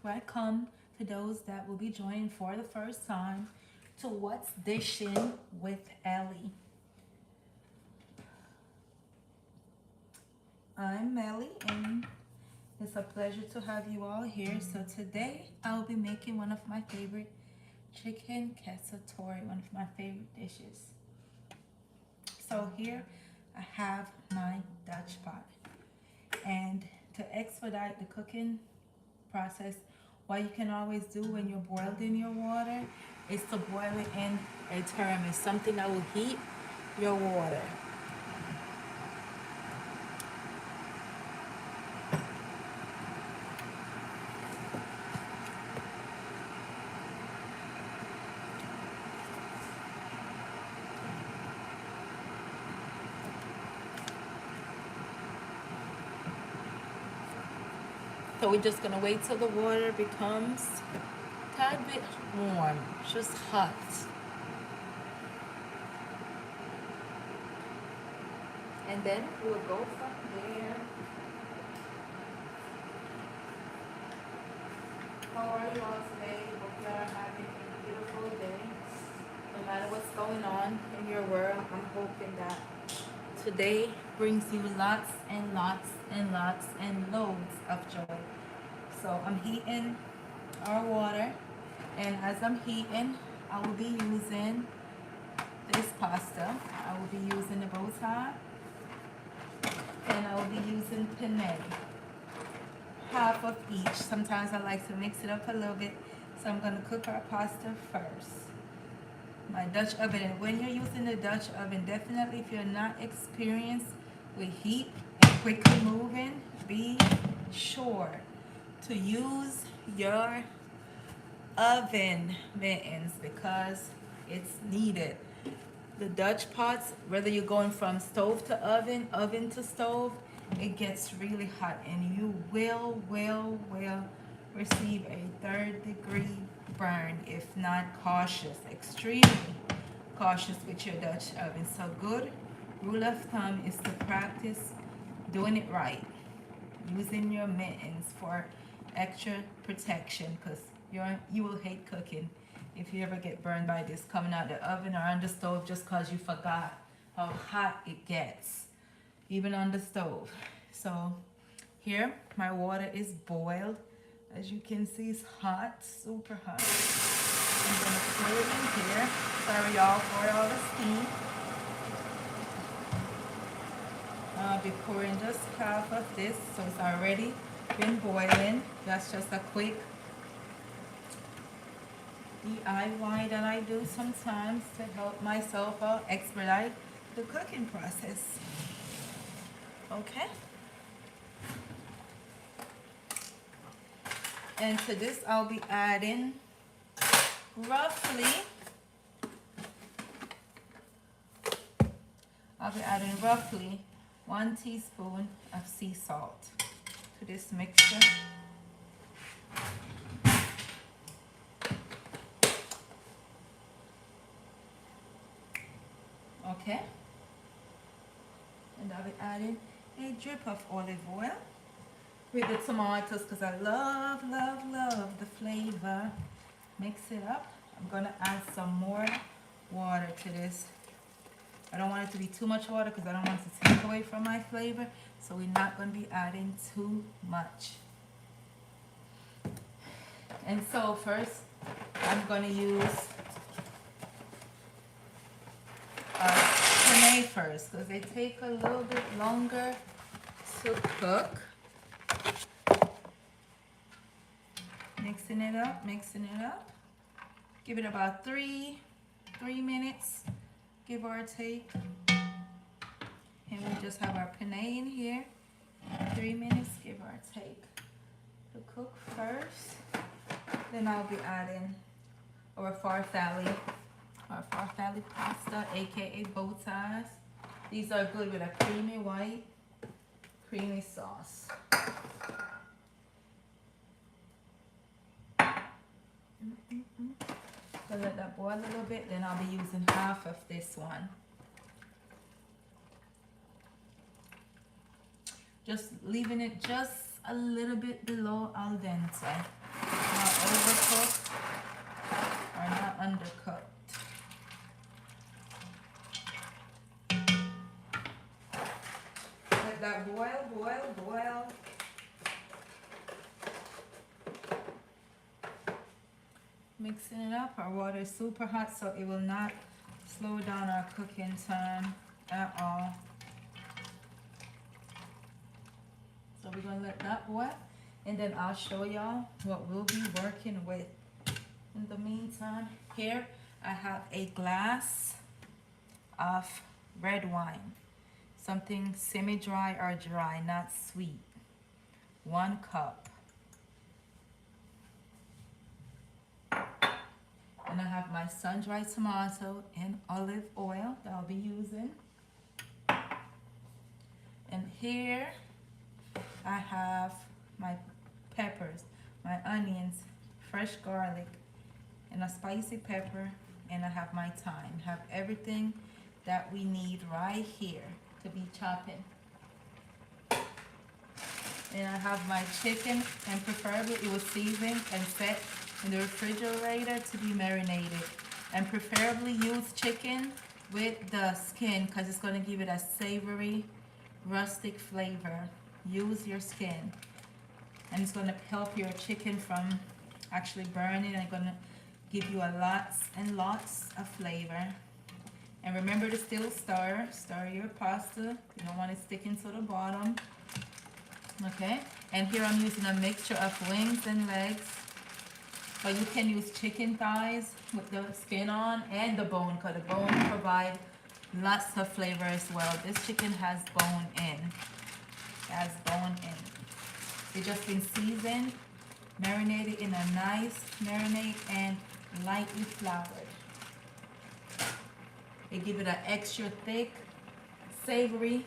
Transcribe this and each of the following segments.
welcome to those that will be joining for the first time to What's Dishing with Ellie. I'm Ellie and it's a pleasure to have you all here. So today I'll be making one of my favorite chicken cacciatore, one of my favorite dishes. So here I have my Dutch pot, and to expedite the cooking process, what you can always do when you're boiling your water is to boil it in a thermos, something that will heat your water. So we're just gonna wait till the water becomes a tad bit warm, just hot. And then we'll go from there. How are you all today? Hope you are having a beautiful day. No matter what's going on in your world, I'm hoping that today brings you lots and lots and lots and loads of joy. So I'm heating our water, and as I'm heating, I will be using this pasta. I will be using the bow tie, and I will be using penne, half of each. Sometimes I like to mix it up a little bit, so I'm going to cook our pasta first. My Dutch oven, and when you're using the Dutch oven, definitely if you're not experienced with heat and quickly moving, be sure to use your oven mittens because it's needed. The Dutch pots, whether you're going from stove to oven, oven to stove, it gets really hot and you will receive a third-degree burn if not cautious, extremely cautious with your Dutch oven. So good rule of thumb is to practice doing it right, using your mittens for extra protection, because you will hate cooking if you ever get burned by this coming out the oven or on the stove just because you forgot how hot it gets, even on the stove. So here my water is boiled. As you can see, it's hot, super hot. I'm gonna pour it in here. Sorry y'all for all the steam. I'll be pouring just half of this, so it's already been boiling. That's just a quick DIY that I do sometimes to help myself out, expedite the cooking process. Okay. And to this I'll be adding roughly 1 teaspoon of sea salt to this mixture. Okay. And I'll be adding a drip of olive oil with the tomatoes because I love the flavor. Mix it up. I'm gonna add some more water to this. I don't want it to be too much water because I don't want it to take away from my flavor, so we're not going to be adding too much. And so first I'm going to use penne first because they take a little bit longer to cook. Mixing it up. Give it about 3 minutes, give or take. And we just have our penne in here. 3 minutes, give or take, to cook first. Then I'll be adding our farfalle pasta, aka bow ties. These are good with a creamy white, creamy sauce. So let that boil a little bit, then I'll be using half of this one. Just leaving it just a little bit below al dente. boil, boil. Mixing it up. Our water is super hot, so it will not slow down our cooking time at all. So we're gonna let that boil, and then I'll show y'all what we'll be working with. In the meantime, here I have a glass of red wine, something semi-dry or dry, not sweet. 1 cup. And I have my sun-dried tomato and olive oil that I'll be using. And here I have my peppers, my onions, fresh garlic, and a spicy pepper, and I have my thyme. Have everything that we need right here to be chopping. And I have my chicken, and preferably it was seasoned and set in the refrigerator to be marinated. And preferably use chicken with the skin because it's going to give it a savory, rustic flavor. Use your skin. And it's going to help your chicken from actually burning, and it's going to give you a lots and lots of flavor. And remember to still stir your pasta. You don't want it sticking to the bottom. Okay, and here I'm using a mixture of wings and legs, but you can use chicken thighs with the skin on and the bone, because the bone provide lots of flavor as well. This chicken has bone in. Has bone in. It's just been seasoned, marinated in a nice marinade, and lightly floured. It gives it an extra thick, savory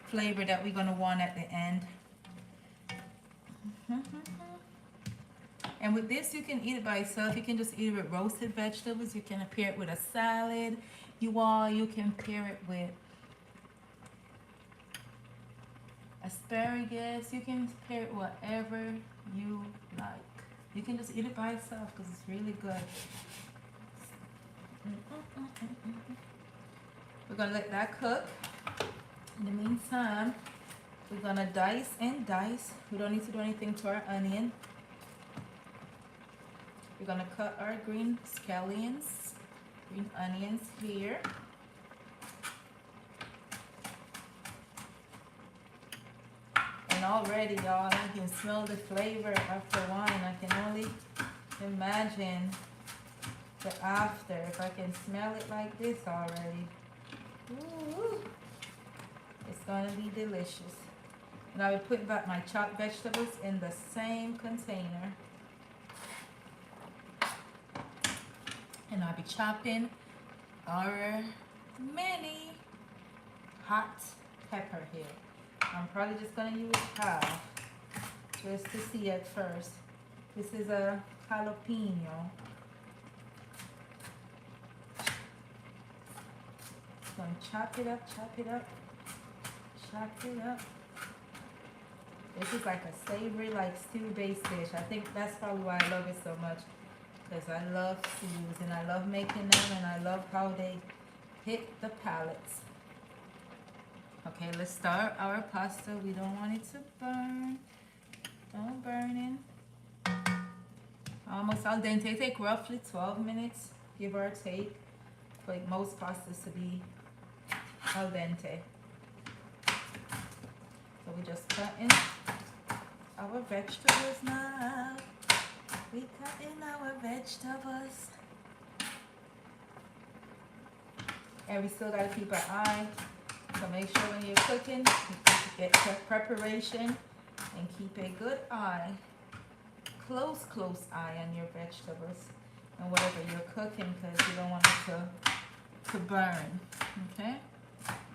flavor that we're going to want at the end. And with this, you can eat it by itself. You can just eat it with roasted vegetables. You can pair it with a salad. You can pair it with asparagus. You can pair it whatever you like. You can just eat it by itself because it's really good. We're going to let that cook. In the meantime, we're going to dice and dice. We don't need to do anything to our onion. We're going to cut our green scallions, green onions here. And already, y'all, I can smell the flavor of the wine. I can only imagine the after, if I can smell it like this already. Ooh. It's gonna be delicious. And I will put back my chopped vegetables in the same container. And I'll be chopping our mini hot pepper here. I'm probably just gonna use half just to see at first. This is a jalapeno. Gonna chop it up, chop it up. Chop it up. This is like a savory, like stew-based dish. I think that's probably why I love it so much, because I love stews and I love making them, and I love how they hit the palates. Okay, let's start our pasta. We don't want it to burn. Don't burn it. Almost al dente. It takes roughly 12 minutes, give or take, for like most pastas to be al dente. So we just cut in our vegetables now. We cut in our vegetables. And we still gotta keep our eye. So make sure when you're cooking, you get preparation and keep a good eye, close eye on your vegetables and whatever you're cooking, because you don't want it to burn. Okay?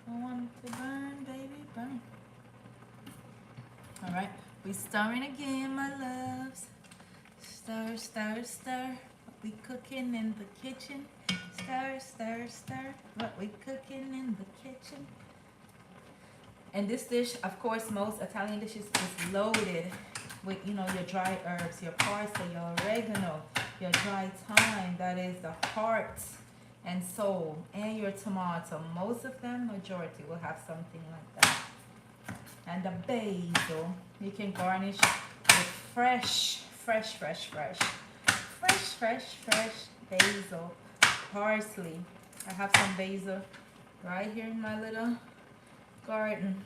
Don't want it to burn, baby, burn. All right, we stirring again, my loves. Stir, stir, stir. What we cooking in the kitchen? Stir, stir, stir. What we cooking in the kitchen? And this dish, of course, most Italian dishes is loaded with, you know, your dry herbs, your parsley, your oregano, your dry thyme. That is the heart and soul, and your tomato. Most of them, majority, will have something like that. and the basil. You can garnish with fresh basil, parsley. I have some basil right here in my little garden,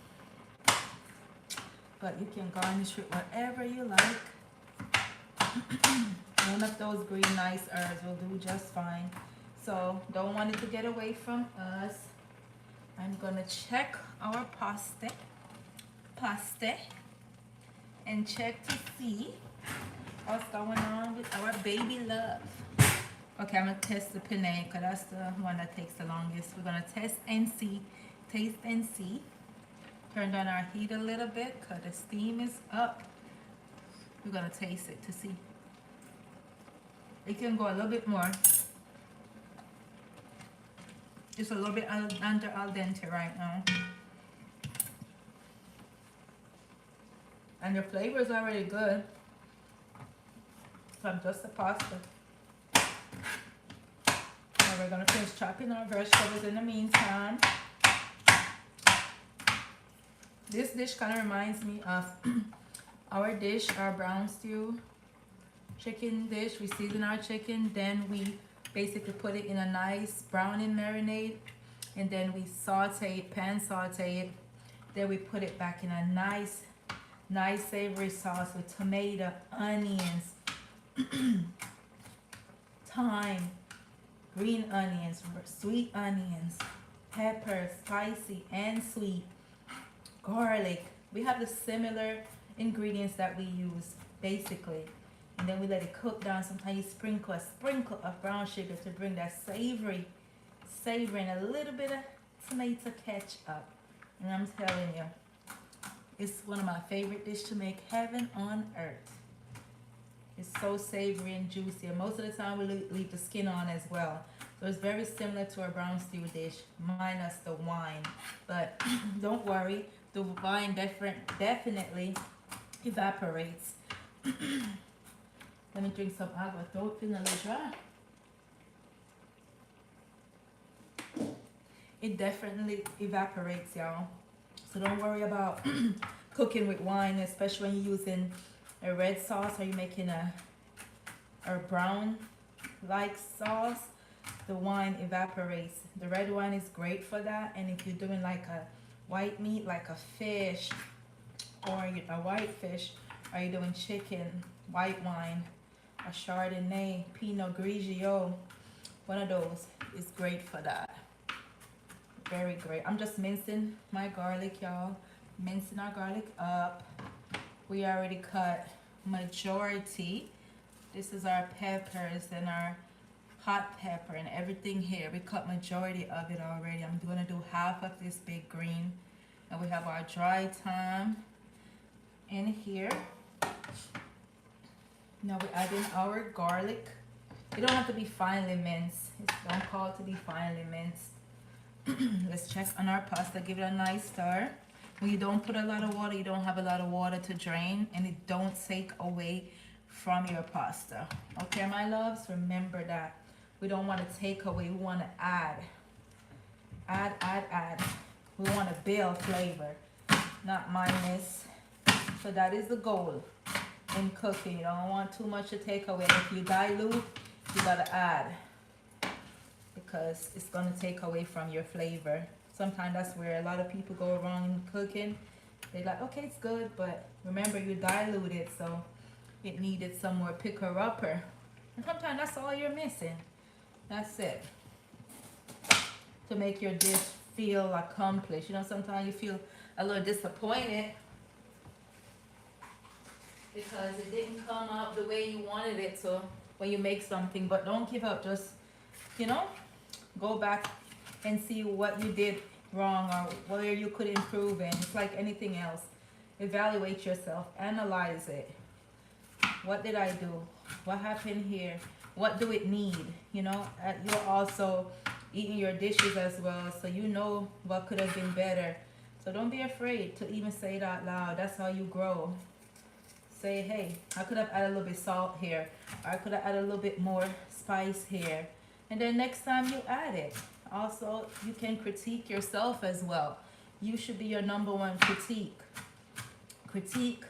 but you can garnish with whatever you like. One of those green nice herbs will do just fine. So don't want it to get away from us. I'm gonna check our pasta and check to see what's going on with our baby love. Okay, I'm gonna test the penne because that's the one that takes the longest. We're gonna test and see, taste and see. Turn down our heat a little bit because the steam is up. We're gonna taste it to see. It can go a little bit more. It's a little bit under al dente right now. And the flavor is already good from just the pasta. Now we're gonna finish chopping our vegetables in the meantime. This dish kind of reminds me of our dish, our brown stew chicken dish. We season our chicken, then we basically put it in a nice browning marinade, and then we saute it, pan saute it. Then we put it back in a nice savory sauce with tomato, onions, thyme, green onions, sweet onions, pepper, spicy and sweet, garlic. We have the similar ingredients that we use basically, and then we let it cook down. Sometimes you sprinkle a sprinkle of brown sugar to bring that savory and a little bit of tomato ketchup. And I'm telling you, it's one of my favorite dishes to make. Heaven on earth. It's so savory and juicy, and most of the time we leave the skin on as well. So it's very similar to our brown stew dish, minus the wine. But don't worry, the wine definitely evaporates. Let me drink some agua. Throat feeling a little dry. It definitely evaporates, y'all. So don't worry about cooking with wine, especially when you're using a red sauce or you're making a brown like sauce. The wine evaporates. The red wine is great for that. And if you're doing like a white meat, like a fish or a white fish, or you're doing chicken, white wine, a Chardonnay, Pinot Grigio, one of those is great for that. Very great. I'm just mincing my garlic, y'all. Mincing our garlic up. We already cut majority. This is our peppers and our hot pepper and everything here. We cut majority of it already. I'm gonna do half of this big green. And we have our dry thyme in here. Now we're adding our garlic. It don't have to be finely minced. It's don't call it to be finely minced. Let's check on our pasta. Give it a nice stir. When you don't put a lot of water, you don't have a lot of water to drain, and it don't take away from your pasta. Okay, my loves, remember that. We don't want to take away, we want to add. We want to build flavor, not minus. So that is the goal in cooking. You don't want too much to take away. If you dilute, you got to add, because it's going to take away from your flavor. Sometimes that's where a lot of people go wrong in cooking. They're like, okay, it's good, but remember you diluted, so it needed some more picker-upper. And sometimes that's all you're missing. That's it. To make your dish feel accomplished. You know, sometimes you feel a little disappointed because it didn't come out the way you wanted it to when you make something. But don't give up. Just, you know, go back and see what you did wrong or where you could improve in. It's like anything else. Evaluate yourself. Analyze it. What did I do? What happened here? What do it need? You know, you're also eating your dishes as well, so you know what could have been better. So don't be afraid to even say it out loud. That's how you grow. Say, hey, I could have added a little bit salt here, or I could have added a little bit more spice here. And then next time you add it. Also, you can critique yourself as well. You should be your #1 critique. critique,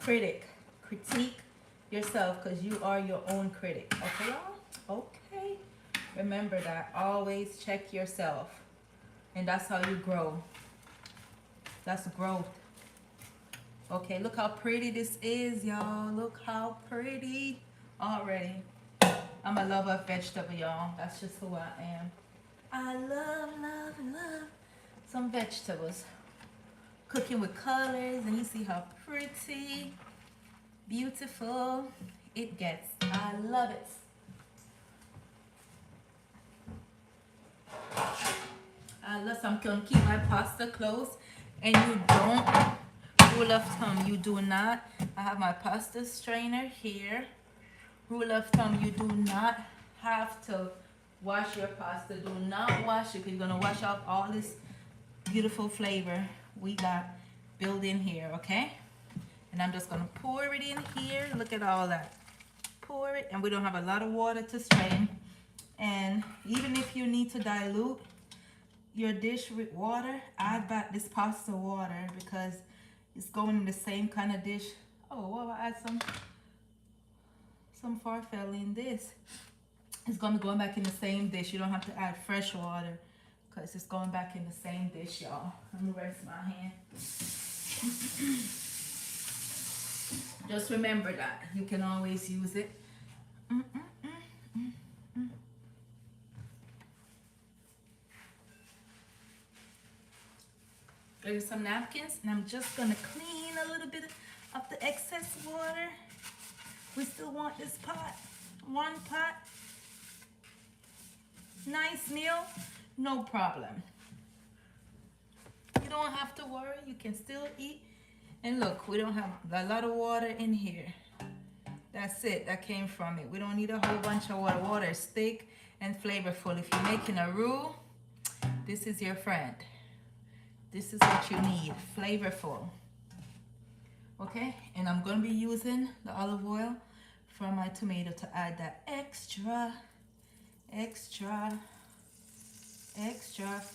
critique yourself, because you are your own critic. Okay, y'all? Okay. Remember that. Always check yourself. And that's how you grow. That's growth. Okay, look how pretty this is, y'all. Look how pretty already. I'm a lover of vegetable, y'all. That's just who I am. I love, love, love some vegetables. Cooking with colors, and you see how pretty, beautiful it gets. I love it. I love some. I'm gonna keep my pasta close, and you don't. Rule of thumb, you do not. I have my pasta strainer here. Rule of thumb, you do not have to wash your pasta. Do not wash it, because you're gonna wash out all this beautiful flavor we got built in here, okay? And I'm just gonna pour it in here. Look at all that. Pour it, and we don't have a lot of water to strain. And even if you need to dilute your dish with water, add back this pasta water, because it's going in the same kind of dish. Oh, well, I'll add some farfalle in this. It's gonna go back in the same dish. You don't have to add fresh water, because it's going back in the same dish, y'all. Let me rest my hand. Just remember that. You can always use it. There's some napkins, and I'm just gonna clean a little bit of the excess water. We still want this pot. One pot. Nice meal, no problem. You don't have to worry, you can still eat. And look, we don't have a lot of water in here. That's it, that came from it. We don't need a whole bunch of water. Water is thick and flavorful. If you're making a roux, this is your friend. This is what you need, flavorful. Okay, and I'm gonna be using the olive oil from my tomato to add that extra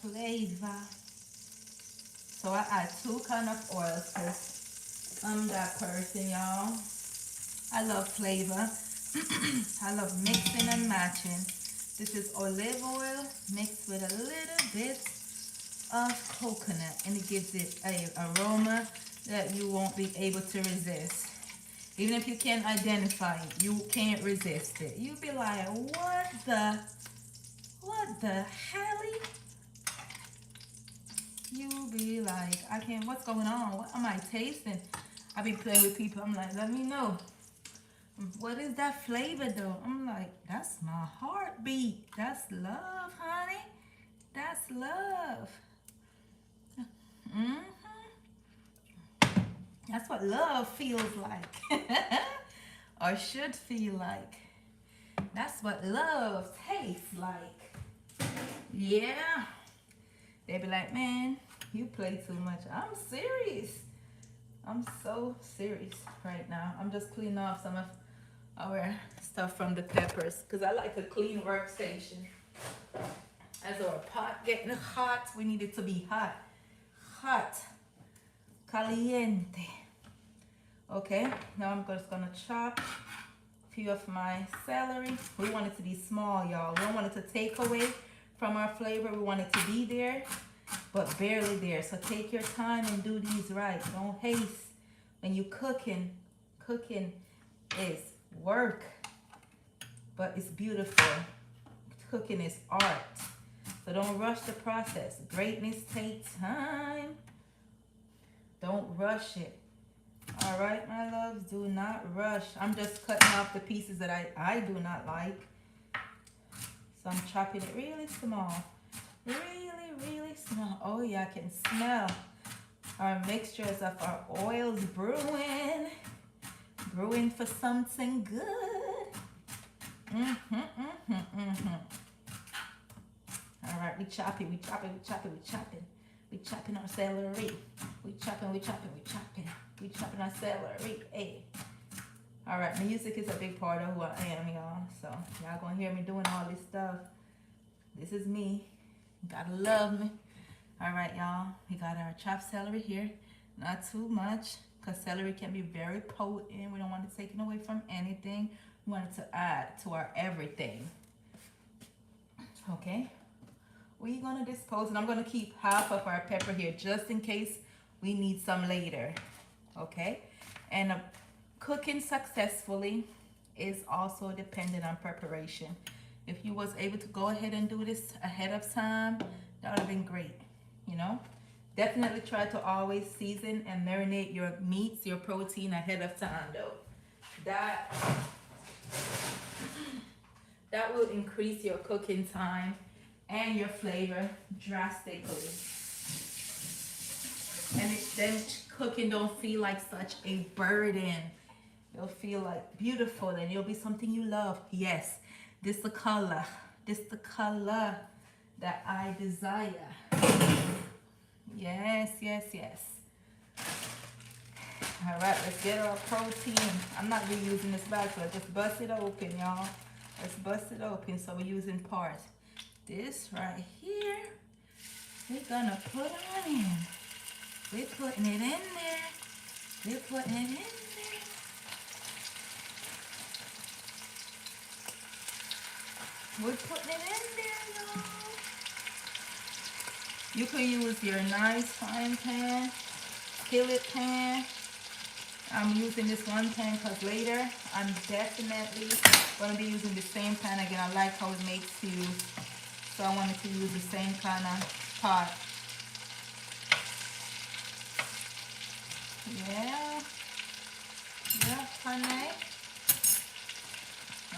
flavor. So I add 2 kind of oils, because I'm that person, y'all. I love flavor. I love mixing and matching. This is olive oil mixed with a little bit of coconut, and it gives it an aroma that you won't be able to resist. Even if you can't identify it, you can't resist it. You'll be like, what the helly? You'll be like, I can't, what's going on? What am I tasting? I be playing with people. I'm like, let me know. What is that flavor though? I'm like, that's my heartbeat. That's love, honey. That's love. That's what love feels like. Or should feel like. That's what love tastes like. Yeah. They be like, man, you play too much. I'm serious. I'm so serious right now. I'm just cleaning off some of our stuff from the peppers, because I like a clean workstation. As our pot getting hot, we need it to be hot. Hot. Caliente. Okay, now I'm just gonna chop a few of my celery. We want it to be small, y'all. We don't want it to take away from our flavor. We want it to be there, but barely there. So take your time and do these right. Don't haste. When you cooking is work, but it's beautiful. Cooking is art. So don't rush the process. Greatness takes time. Don't rush it. All right, my loves, do not rush. I'm just cutting off the pieces that I do not like. So I'm chopping it really small. Really small. Oh yeah, I can smell our mixtures of our oils brewing. Brewing for something good. All right, we chopping. We chopping our celery. We chopping our celery. Hey. All right, music is a big part of who I am, y'all. So y'all gonna hear me doing all this stuff. This is me. You gotta love me. All right, y'all. We got our chopped celery here. Not too much. because celery can be very potent. We don't want it taken away from anything. We want it to add to our everything. Okay, we're gonna dispose, and I'm gonna keep half of our pepper here just in case we need some later. Okay, and cooking successfully is also dependent on preparation. If you was able to go ahead and do this ahead of time, that would have been great. You know, definitely try to always season and marinate your meats, your protein ahead of time though. That will increase your cooking time and your flavor drastically. And then cooking don't feel like such a burden. It'll feel like beautiful, and it'll be something you love. Yes, this the color. This the color that I desire. Yes, yes, yes. All right, let's get our protein. I'm not reusing this bag, so I just bust it open, y'all. Let's bust it open. So we're using parts. This right here, we're gonna put on in. We're putting it in there. We're putting it in there. We're putting it in there, y'all. You can use your nice frying pan, skillet pan. I'm using this one pan because later I'm definitely going to be using the same pan again. I like how it makes you, so I wanted to use the same kind of pot. Yeah. Yeah, honey.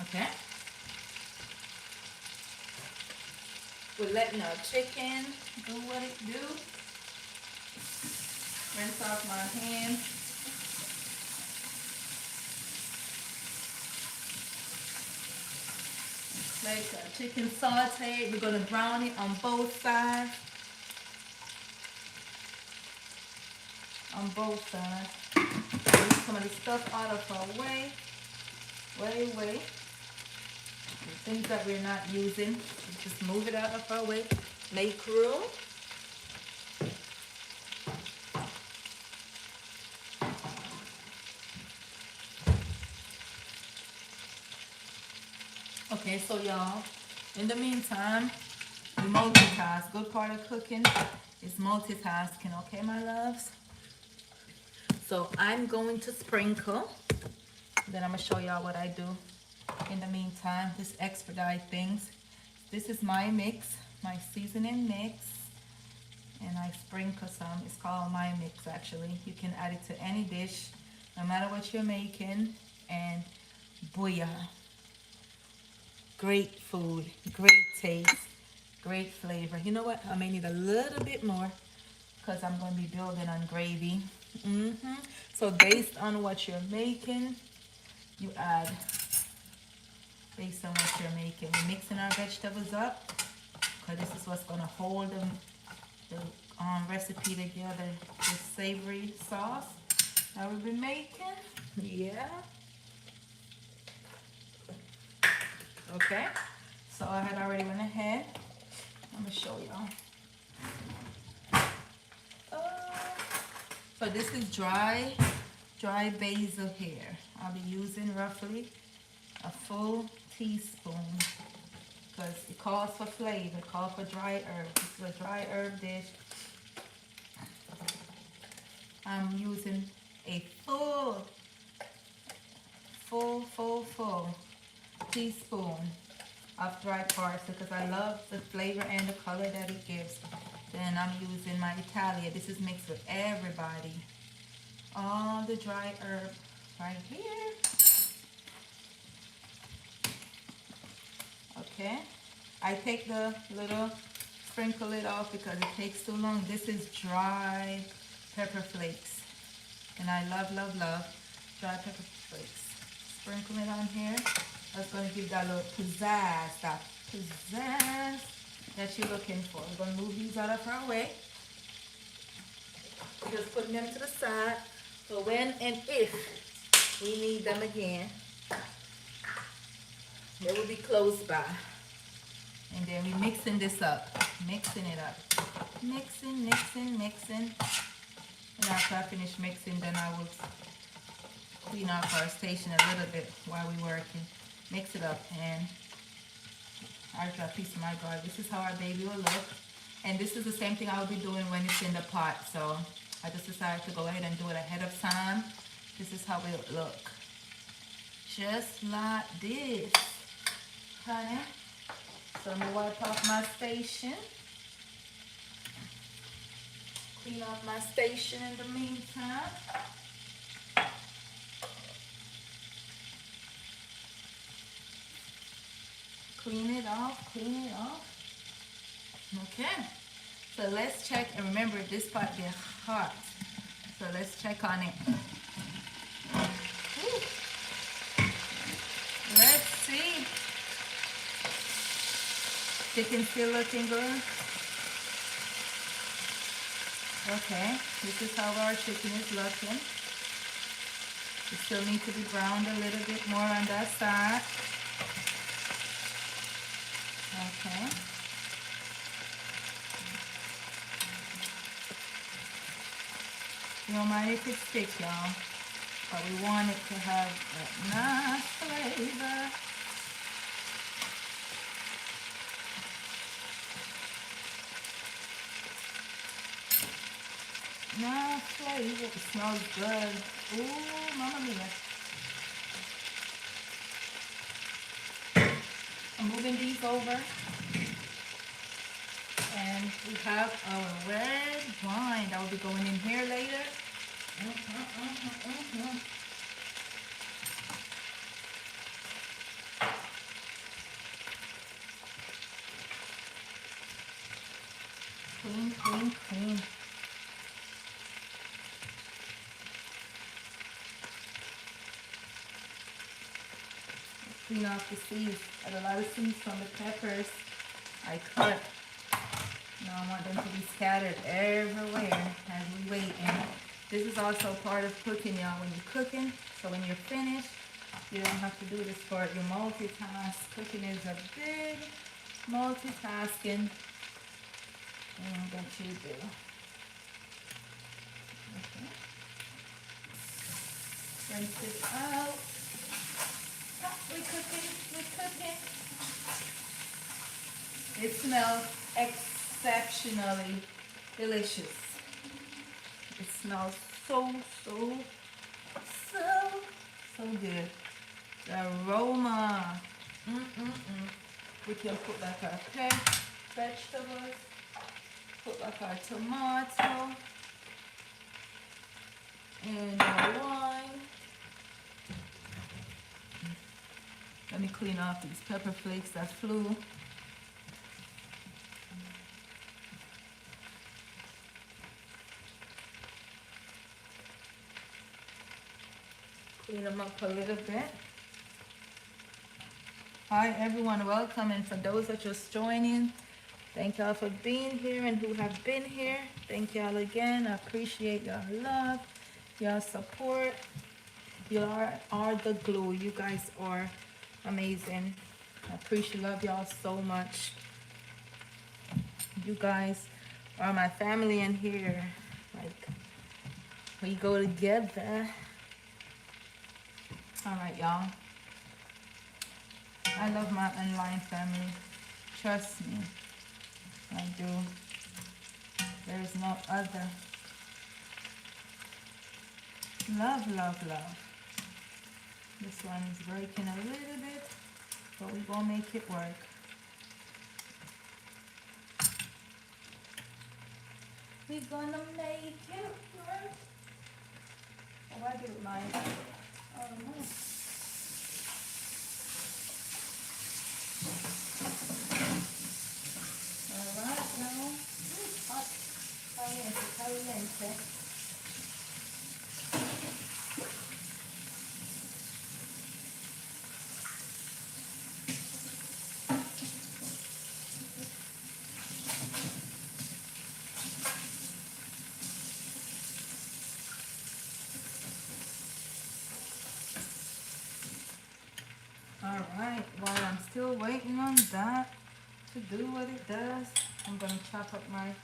Okay. We're letting our chicken do what it do. Rinse off my hands. Like our chicken saute. We're going to brown it on both sides. On both sides. Get some of the stuff out of our way. Way. The things that we're not using, just move it out of our way. Make room. Okay, so y'all, in the meantime, we multitask. Good part of cooking is multitasking, okay, my loves? So I'm going to sprinkle. Then I'm going to show y'all what I do in the meantime. Just expedite things. This is my mix, my seasoning mix. And I sprinkle some. It's called my mix, actually. You can add it to any dish, no matter what you're making. And booyah. Great food, great taste, great flavor. You know what? I may need a little bit more because I'm going to be building on gravy. So based on what you're making, you add based on what you're making. We're mixing our vegetables up because this is what's going to hold the recipe together. The savory sauce that we've been making. Yeah. Okay, so I had already went ahead. I'm gonna show y'all. So this is dry basil here. I'll be using roughly a full teaspoon because it calls for flavor. It calls for dry herb. This is a dry herb dish. I'm using a full teaspoon of dry parsley because I love the flavor and the color that it gives. Then I'm using my Italia. This is mixed with everybody. All the dry herb right here. Okay. I take the little sprinkle it off because it takes too long. This is dry pepper flakes. And I love dry pepper flakes. Sprinkle it on here. That's going to give that little pizzazz, that you're looking for. We're going to move these out of our way. Just putting them to the side. So when and if we need them again, they will be close by. And then we're mixing this up. Mixing it up. Mixing. And after I finish mixing, then I will clean up our station a little bit while we're working. Mix it up, and after a piece of my garlic. This is how our baby will look. And this is the same thing I will be doing when it's in the pot. So I just decided to go ahead and do it ahead of time. This is how it will look. Just like this, honey. So let me wipe off my station. Clean off my station in the meantime. Clean it off, clean it off. Okay. So let's check, and remember this part gets hot. So let's check on it. Woo. Let's see. Chicken still looking good? Okay, this is how our chicken is looking. It still needs to be browned a little bit more on that side. Okay. You don't mind if it's thick, y'all, but we want it to have that nice flavor. Nice flavor. It smells good. Ooh, mamma mia. I'm moving these over. And we have our red wine that will be going in here later. Clean, clean, clean. Clean off the seeds. I had a lot of seeds from the peppers I cut. Now I want them to be scattered everywhere as we wait. And this is also part of cooking, y'all, when you're cooking. So when you're finished, you don't have to do this part. You multitask. Cooking is a big multitasking thing that you do. Okay. Rinse it out. Oh, we're cooking, we're cooking. It smells exceptionally delicious. It smells so good. The aroma. We can put like our vegetables, put like our tomato, and the wine. Let me clean off these pepper flakes that flew. Clean them up a little bit. Hi everyone, welcome, and for those that just joining, thank y'all for being here, and who have been here, thank y'all again. I appreciate y'all love, y'all support. Y'all are the glue. You guys are amazing. I appreciate, love y'all so much. You guys are my family in here. Like, we go together. All right, y'all. I love my online family. Trust me, I do. There's no other. Love, love, love. This one is breaking a little bit, but we're gonna make it work. We're gonna make it work. Oh, I do it mine. Oh no. Alright, now. Hot. Caliente, caliente. Alright, while I'm still waiting on that to do what it does, I'm going to chop up my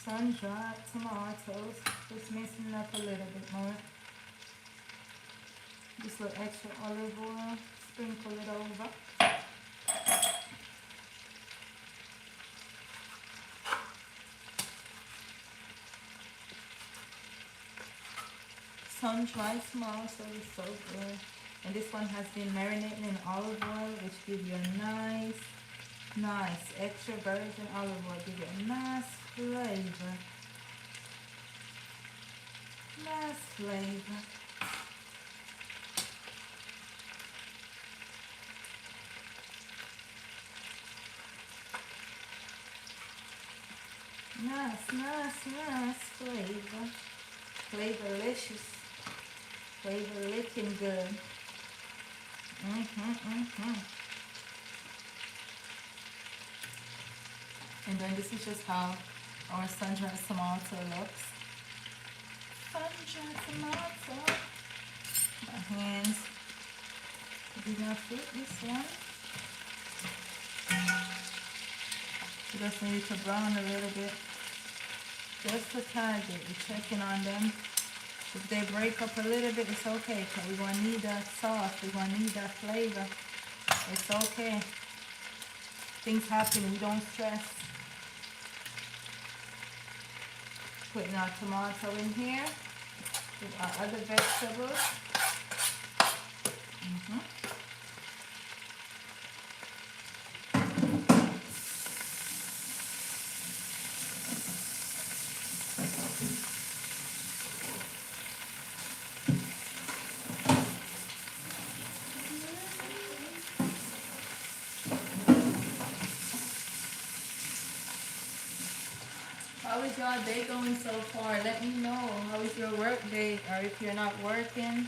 sun-dried tomatoes. Just mixing it up a little bit more. Just a little extra olive oil. Sprinkle it over. Sun-dried small, so it's so good. And this one has been marinating in olive oil, which gives you a nice extra virgin olive oil. Give you a nice flavor. Nice flavor. Nice flavor. Flavorlicious. Flavor licking good. And then this is just how our sun-dried tomato looks. Sun-dried tomato. My hands did not fit this one. You just need to brown a little bit. Just a tiny bit. You're checking on them. If they break up a little bit, it's okay, because we're going to need that sauce. We're going to need that flavor. It's okay. Things happen. We don't stress. Putting our tomato in here with our other vegetables. How is y'all day going so far? Let me know. How is your work day? Or if you're not working,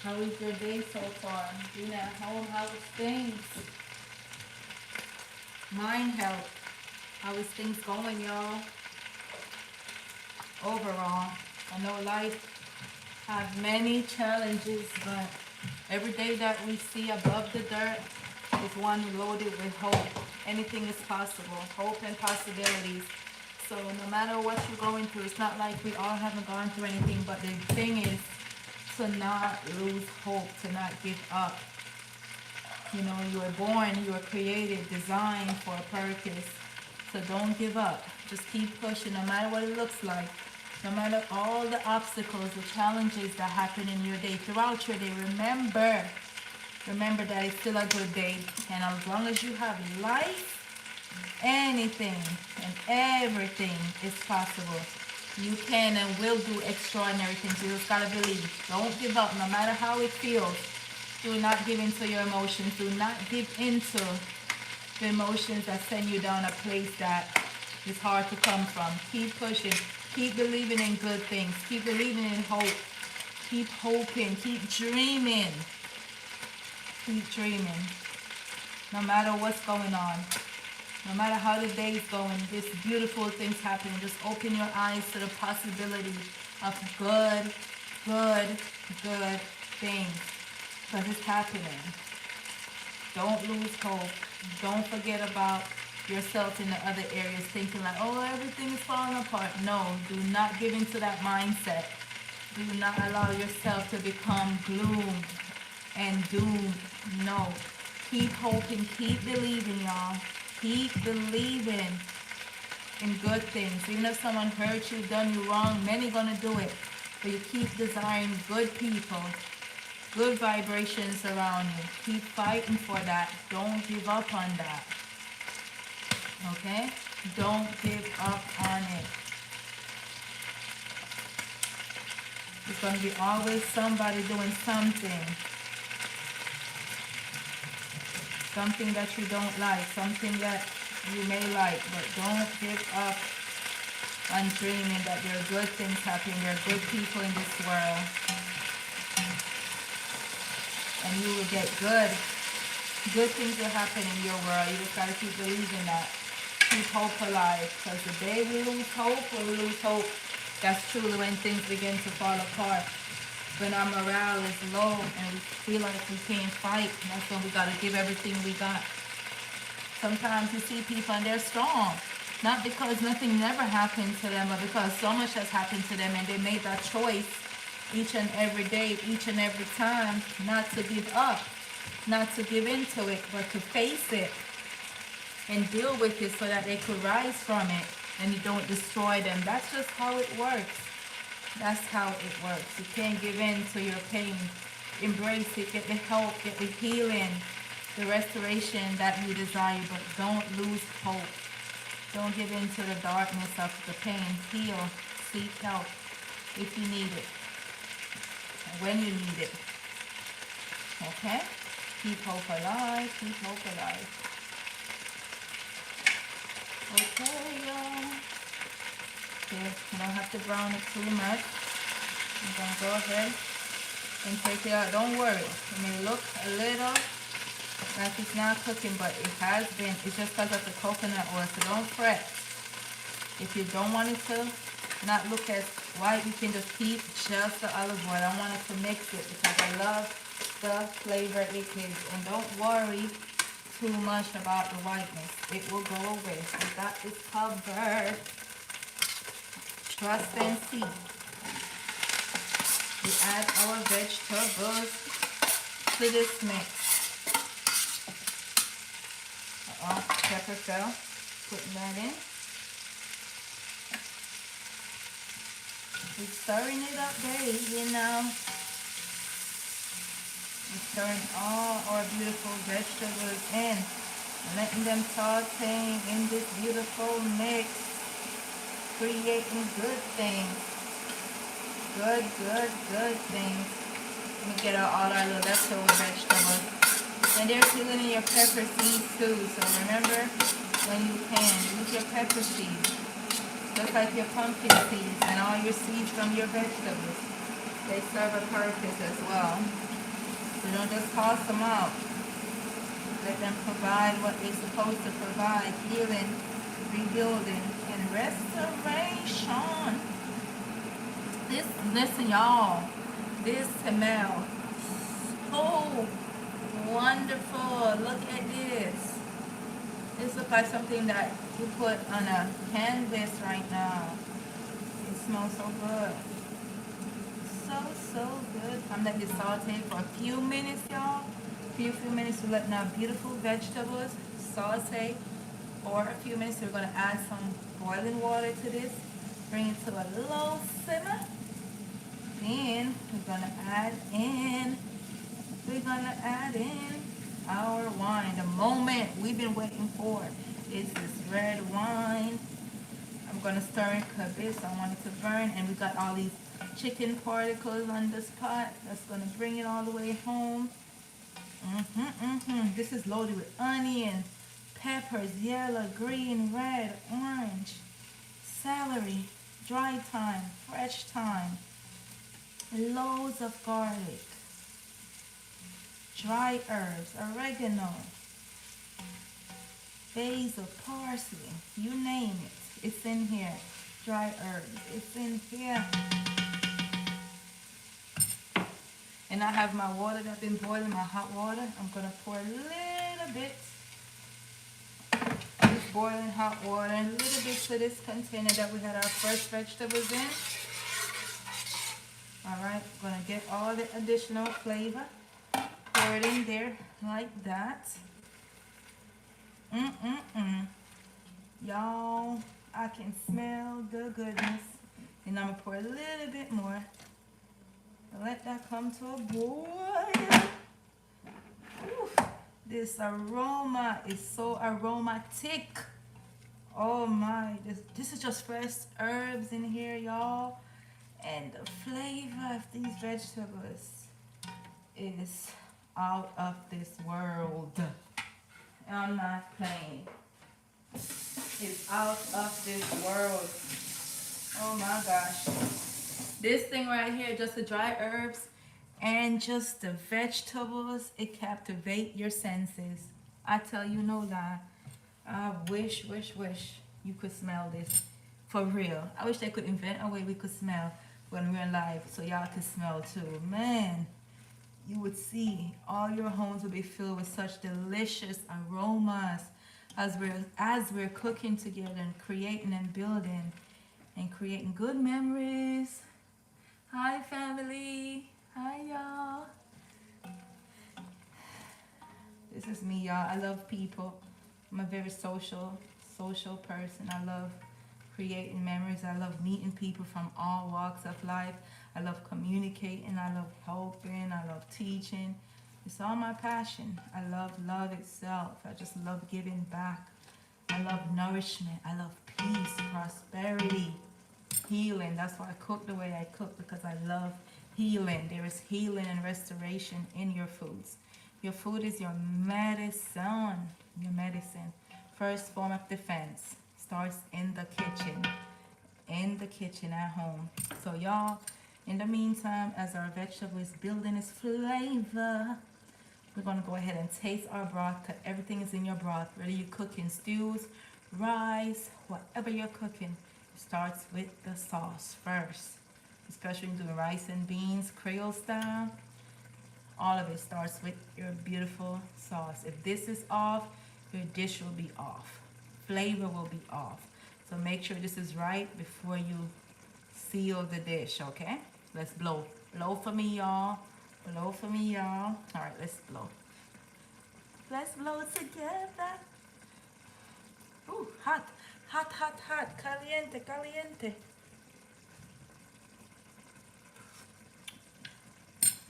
how is your day so far? Being at home, how is things? Mind health. How is things going, y'all? Overall, I know life has many challenges, but every day that we see above the dirt is one loaded with hope. Anything is possible. Hope and possibilities. So no matter what you're going through, it's not like we all haven't gone through anything, but the thing is to not lose hope, to not give up. You know, you were born, you were created, designed for a purpose. So don't give up. Just keep pushing, no matter what it looks like. No matter all the obstacles, the challenges that happen in your day, throughout your day, remember that it's still a good day. And as long as you have life, anything and everything is possible. You can and will do extraordinary things. You just gotta believe. Don't give up, no matter how it feels. Do not give into your emotions. Do not give into the emotions that send you down a place that is hard to come from. Keep pushing. Keep believing in good things. Keep believing in hope. Keep hoping. Keep dreaming. Keep dreaming. No matter what's going on. No matter how the day is going, this beautiful things happening. Just open your eyes to the possibility of good things. Because it's happening. Don't lose hope. Don't forget about yourself in the other areas, thinking like, oh, everything is falling apart. No, do not give into that mindset. Do not allow yourself to become gloomed and doomed. No. Keep hoping. Keep believing, y'all. Keep believing in good things. Even if someone hurt you, done you wrong, many gonna do it. But you keep desiring good people, good vibrations around you. Keep fighting for that. Don't give up on that. Okay? Don't give up on it. There's gonna be always somebody doing something. Something that you don't like, something that you may like, but don't give up on dreaming that there are good things happening, there are good people in this world. And you will get good. Good things will happen in your world. You just gotta keep believing that. Keep hope alive. Because the day we lose hope, that's truly when things begin to fall apart. When our morale is low and we feel like we can't fight, that's when we got to give everything we got. Sometimes you see people and they're strong. Not because nothing never happened to them, but because so much has happened to them and they made that choice each and every day, each and every time, not to give up, not to give into it, but to face it and deal with it so that they could rise from it and you don't destroy them. That's just how it works. That's how it works. You can't give in to your pain. Embrace it, get the help, get the healing, the restoration that you desire, but don't lose hope. Don't give in to the darkness of the pain. Heal, seek help if you need it, when you need it. Okay? Keep hope alive, keep hope alive. Okay, y'all. Okay, you don't have to brown it too much. I'm gonna go ahead and take it out. Don't worry. It may look a little like it's not cooking, but it has been. It's just because of the coconut oil, so don't fret. If you don't want it to not look as white, you can just keep just the olive oil. I wanted to mix it because I love the flavor it gives. And don't worry too much about the whiteness. It will go away. We got this covered. Trust and see. We add our vegetables to this mix. Pepper fell. Putting that in. We're stirring it up, baby, now. We're stirring all our beautiful vegetables in. Letting them saute in this beautiful mix. Creating good things. Good things. Let me get out all our little leftover vegetables. And they're filling in your pepper seeds too. So remember, when you can, use your pepper seeds. Just like your pumpkin seeds and all your seeds from your vegetables. They serve a purpose as well. So don't just toss them out. Let them provide what they're supposed to provide. Healing, rebuilding, and restoration. Listen, y'all. This smells so wonderful. Look at this. This looks like something that you put on a canvas right now. It smells so good. So good. I'm letting it saute for a few minutes, y'all. Few minutes to let our beautiful vegetables saute for a few minutes. We're going to add some boiling water to this. Bring it to a low simmer. Then we're going to add in our wine. The moment we've been waiting for is this red wine. I'm going to stir it a bit so I want it to burn. And we got all these chicken particles on this pot. That's going to bring it all the way home. This is loaded with onion, peppers, yellow, green, red, orange, celery, dry thyme, fresh thyme, loads of garlic, dry herbs, oregano, basil, parsley, you name it. It's in here. Dry herbs, it's in here. And I have my water that's been boiling, my hot water. I'm going to pour a little bit of this boiling hot water, a little bit to this container that we had our fresh vegetables in. Alright, going to get all the additional flavor. Pour it in there like that. Y'all, I can smell the goodness. And I'm going to pour a little bit more. Let that come to a boil. Oof. This aroma is so aromatic. Oh my, this is just fresh herbs in here, y'all. And the flavor of these vegetables is out of this world. I'm not playing. It's out of this world. Oh my gosh. This thing right here, just the dry herbs and just the vegetables, it captivates your senses. I tell you no lie. I wish you could smell this. For real. I wish they could invent a way we could smell when we're live so y'all could smell too. Man, you would see all your homes would be filled with such delicious aromas as we're cooking together and creating and building and creating good memories. Hi family. Hi y'all. This is me, y'all. I love people. I'm a very social person. I love creating memories. I love meeting people from all walks of life. I love communicating. I love helping. I love teaching. It's all my passion. I love love itself. I just love giving back. I love nourishment. I love peace, prosperity, healing. That's why I cook the way I cook, because I love healing. There is healing and restoration in your foods. Your food is your medicine. Your medicine. First form of defense starts in the kitchen. In the kitchen at home. So y'all, in the meantime, as our vegetable is building its flavor, we're going to go ahead and taste our broth, because everything is in your broth. Whether you're cooking stews, rice, whatever you're cooking, it starts with the sauce first. Especially when you're doing rice and beans, Creole style. All of it starts with your beautiful sauce. If this is off, your dish will be off. Flavor will be off. So make sure this is right before you seal the dish, okay? Let's blow. Blow for me, y'all. Blow for me, y'all. All right, let's blow. Let's blow together. Ooh, hot, hot, hot, hot. Caliente, caliente.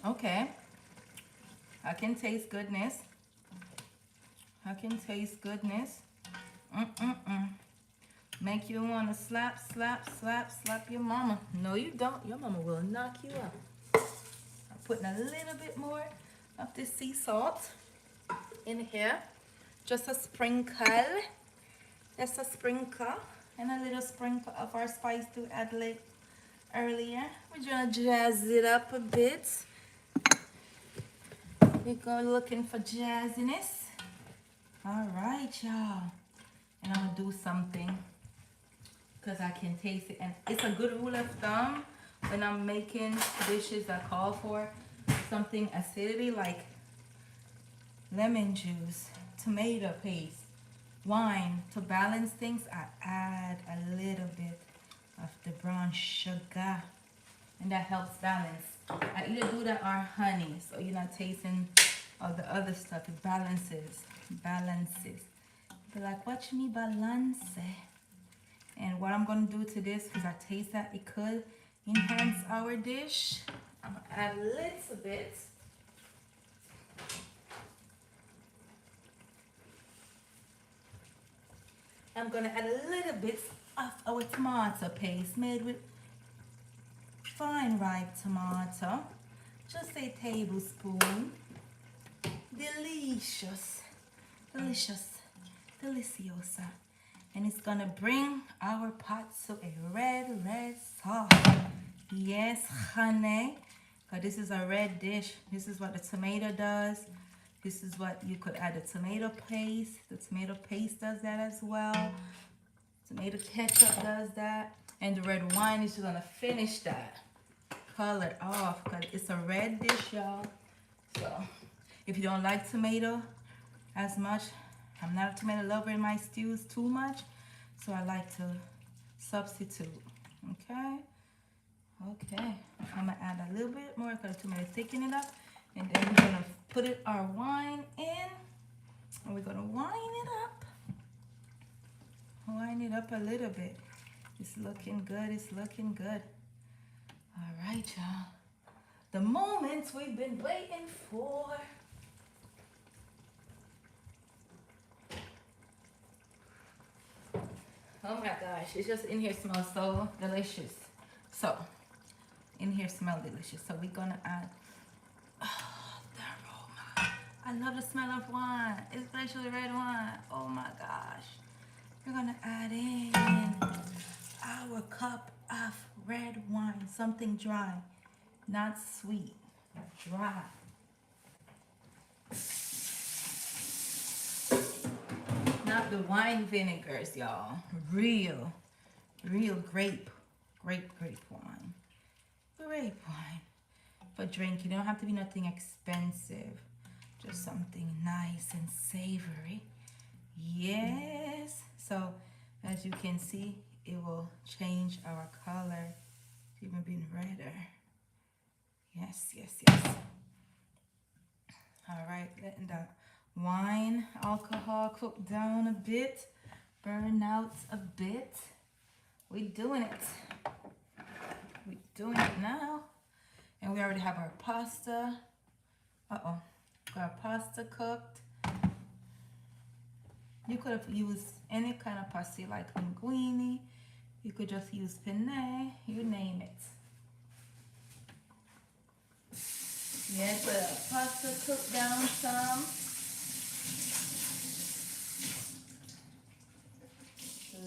Okay. I can taste goodness. I can taste goodness. Make you want to slap, slap, slap, slap your mama. No, you don't. Your mama will knock you out. I'm putting a little bit more of this sea salt in here. Just a sprinkle. Just a sprinkle. And a little sprinkle of our spice to add late earlier. We're going to jazz it up a bit. We're going looking for jazziness. All right, y'all. And I'm going to do something, because I can taste it. And it's a good rule of thumb when I'm making dishes that call for something acidity, like lemon juice, tomato paste, wine. To balance things, I add a little bit of the brown sugar, and that helps balance. I either do that or honey, so you're not tasting all the other stuff. It balances. Be like, watch me balance. And what I'm going to do to this, because I taste that it could enhance our dish, I'm going to add a little bit. I'm going to add a little bit of our tomato paste made with fine ripe tomato. Just a tablespoon. Delicious. Delicious. Deliciosa. And it's gonna bring our pot to a red sauce. Yes, honey. Because this is a red dish. This is what the tomato does. This is what you could add the tomato paste. The tomato paste does that as well. Tomato ketchup does that. And the red wine is gonna finish that. Color off, because it's a red dish, y'all. So if you don't like tomato as much, I'm not a tomato lover in my stews too much, so I like to substitute. Okay, I'm gonna add a little bit more because tomato thicken it up, and then we're gonna put our wine in, and we're gonna wine it up a little bit. It's looking good. It's looking good. All right, y'all. The moments we've been waiting for. Oh my gosh, it's just in here smells so delicious. So, in here smell delicious. So we're gonna add, oh, the aroma. I love the smell of wine, especially red wine. Oh my gosh. We're gonna add in our cup of red wine, something dry, not sweet, dry. Not the wine vinegars, y'all. Real grape wine. Grape wine for drinking. It don't have to be nothing expensive. Just something nice and savory. Yes. So as you can see, it will change our color. It's even been redder. Yes, yes, yes. All right, letting the wine alcohol cook down a bit, burn out a bit. We doing it. We doing it now. And we already have our pasta. Uh-oh. Got our pasta cooked. You could have used any kind of pasta like linguine. You could just use penne. You name it. Yeah, but pasta cook down some.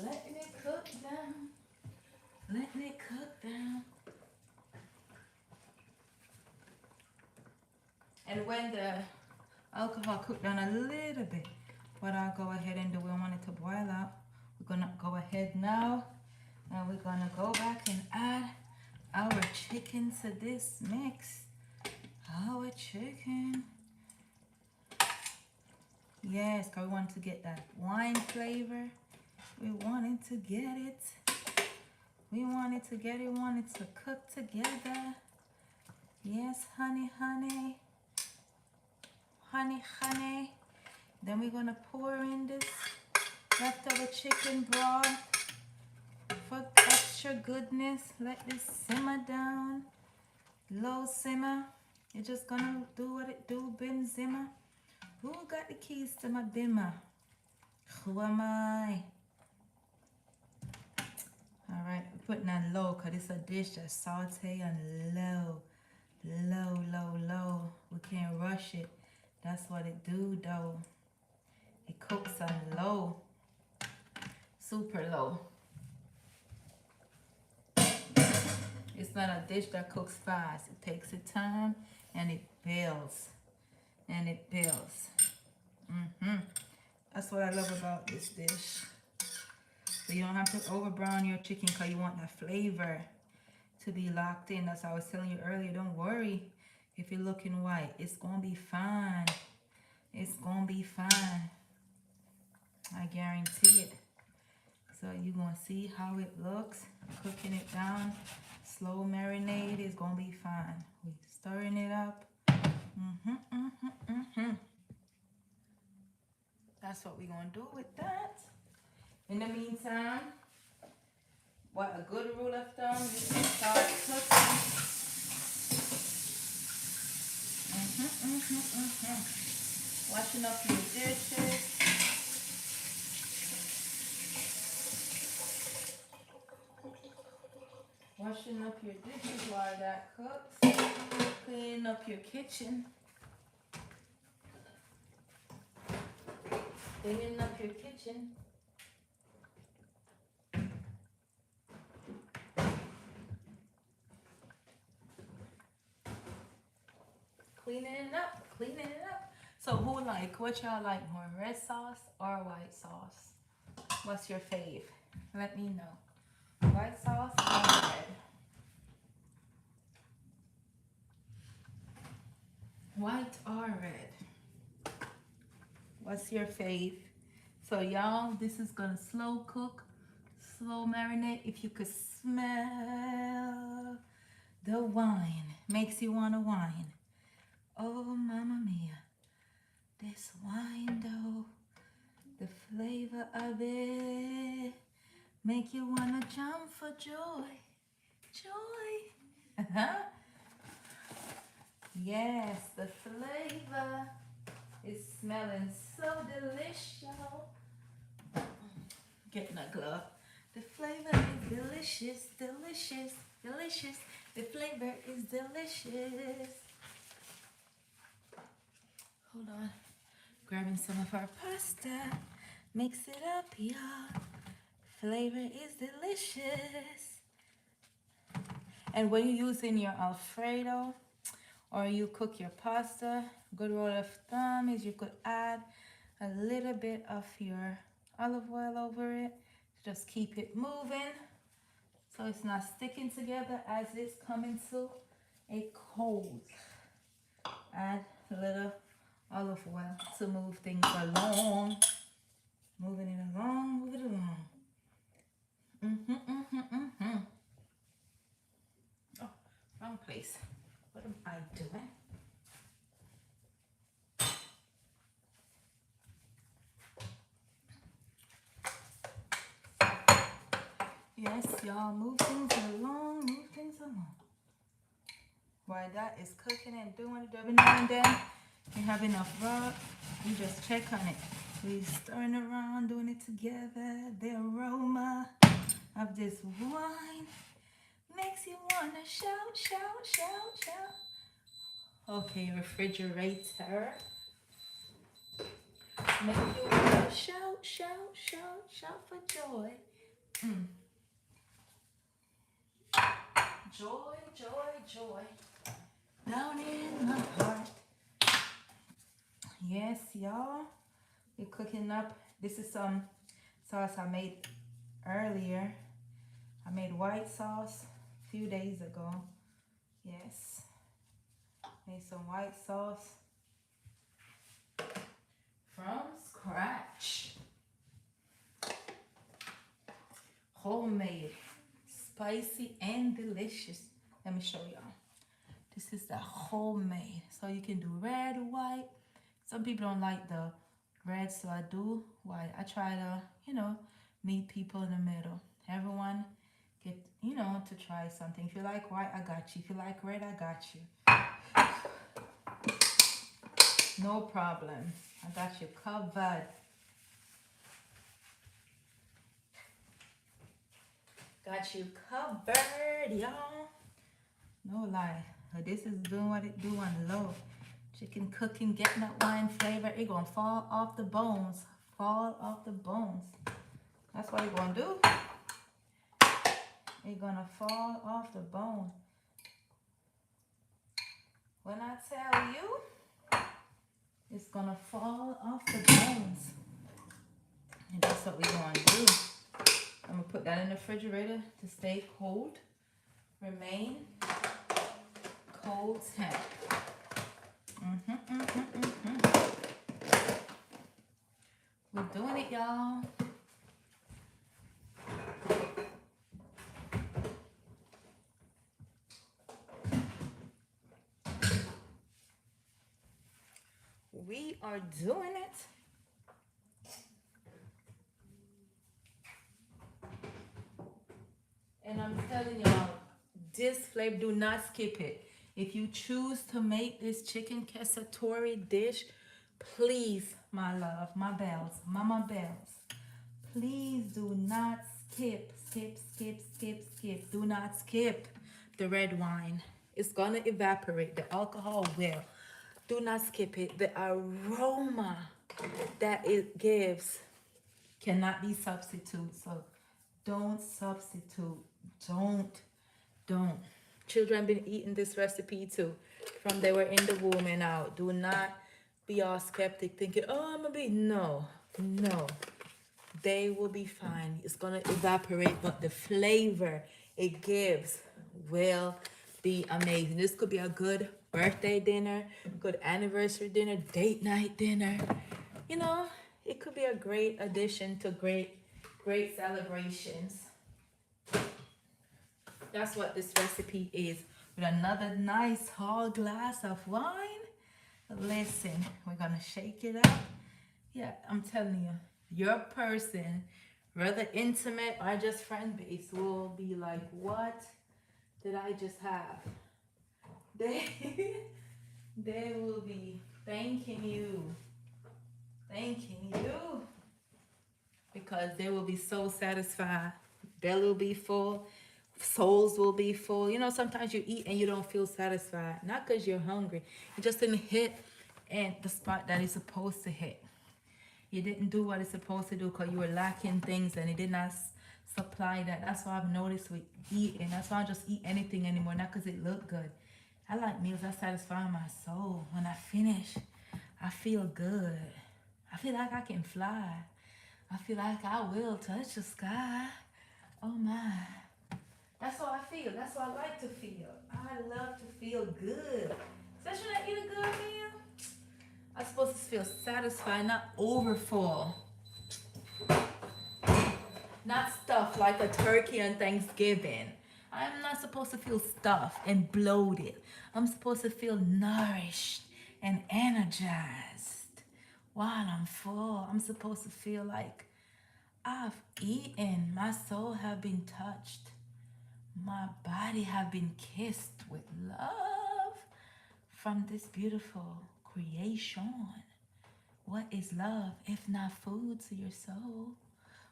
Letting it cook down. Letting it cook down. And when the alcohol cook down a little bit, what I'll go ahead and do, we want it to boil out. We're gonna go ahead now and we're gonna go back and add our chicken to this mix. Our chicken. Yes, because we want to get that wine flavor. We wanted to get it. We wanted to get it. We wanted to cook together. Yes, honey, honey. Honey, honey. Then we're going to pour in this leftover chicken broth for extra goodness. Let this simmer down. Low simmer. It's just going to do what it do, bin simmer. Who got the keys to my bimmer? Who am I? Alright, we're putting on low because it's a dish that's saute on low. Low, low, low. We can't rush it. That's what it do though. It cooks on low. Super low. It's not a dish that cooks fast. It takes its time and it builds. And it builds. That's what I love about this dish. So you don't have to over brown your chicken because you want that flavor to be locked in. That's how I was telling you earlier. Don't worry if you're looking white. It's going to be fine. It's going to be fine. I guarantee it. So you're going to see how it looks. Cooking it down. Slow marinade is going to be fine. We're stirring it up. That's what we're going to do with that. In the meantime, what a good rule of thumb is to start cooking. Washing up your dishes. Washing up your dishes while that cooks. Cleaning up your kitchen. Cleaning up your kitchen. Cleaning it up, cleaning it up. So who like, what y'all like more, red sauce or white sauce? What's your fave? Let me know. White sauce or red? White or red? What's your fave? So y'all, this is gonna slow cook, slow marinate. If you could smell the wine, makes you wanna wine. Oh, mamma mia, this wine though, the flavor of it, make you wanna jump for joy, joy. Yes, the flavor is smelling so delicious. Getting a glove. The flavor is delicious, delicious, delicious. The flavor is delicious. Hold on. Grabbing some of our pasta. Mix it up, y'all. Flavor is delicious. And when you're using your Alfredo or you cook your pasta, good rule of thumb is you could add a little bit of your olive oil over it. Just keep it moving so it's not sticking together as it's coming to a cold. Add a little olive oil to move things along. Moving it along, move it along. Oh, wrong place. What am I doing? Yes, y'all, move things along, move things along. While that is cooking and doing it every now and then, you have enough rub, you just check on it. We stirring around, doing it together. The aroma of this wine makes you wanna shout, shout, shout, shout. Okay, refrigerator. Make you wanna shout, shout, shout, shout for joy. Joy, joy, joy. Down in my heart. Yes, y'all. We're cooking up. This is some sauce I made earlier. I made white sauce a few days ago. Yes. Made some white sauce from scratch. Homemade. Spicy and delicious. Let me show y'all. This is the homemade. So you can do red, white. Some people don't like the red, so I do white. I try to, meet people in the middle. Everyone get, to try something. If you like white, I got you. If you like red, I got you. No problem. I got you covered. Got you covered, y'all. No lie. This is doing what it do on low. Chicken cooking, getting that wine flavor. It gonna fall off the bones. Fall off the bones. That's what it gonna do. It gonna fall off the bone. When I tell you, it's gonna fall off the bones. And that's what we gonna do. I'm gonna put that in the refrigerator to stay cold. Remain cold temp. We're doing it, y'all. We are doing it. And I'm telling y'all, this flavor, do not skip it. If you choose to make this chicken cacciatore dish, please, my love, my bells, mama bells, please do not skip. Do not skip the red wine. It's gonna evaporate. The alcohol will. Do not skip it. The aroma that it gives cannot be substituted. So don't substitute. Don't. Children been eating this recipe too from they were in the womb and out. Do not be all skeptic thinking, oh, I'm gonna be. No. They will be fine. It's gonna evaporate, but the flavor it gives will be amazing. This could be a good birthday dinner, good anniversary dinner, date night dinner. It could be a great addition to great celebrations. That's what this recipe is. With another nice tall glass of wine. Listen, we're gonna shake it up. Yeah, I'm telling you, your person, whether intimate or just friend base, will be like, what did I just have? They will be thanking you. Because they will be so satisfied. Belly will be full. Souls will be full. Sometimes you eat and you don't feel satisfied. Not because you're hungry. You just didn't hit and the spot that it's supposed to hit. You didn't do what it's supposed to do because you were lacking things and it did not supply that. That's why I've noticed with eating. That's why I don't just eat anything anymore. Not because it looked good. I like meals that satisfy my soul. When I finish, I feel good. I feel like I can fly. I feel like I will touch the sky. Oh my. That's how I feel. That's how I like to feel. I love to feel good. Especially when I eat a good meal. I'm supposed to feel satisfied, not overfull. Not stuffed like a turkey on Thanksgiving. I'm not supposed to feel stuffed and bloated. I'm supposed to feel nourished and energized while I'm full. I'm supposed to feel like I've eaten. My soul have been touched. My body have been kissed with love from this beautiful creation. What is love if not food to your soul?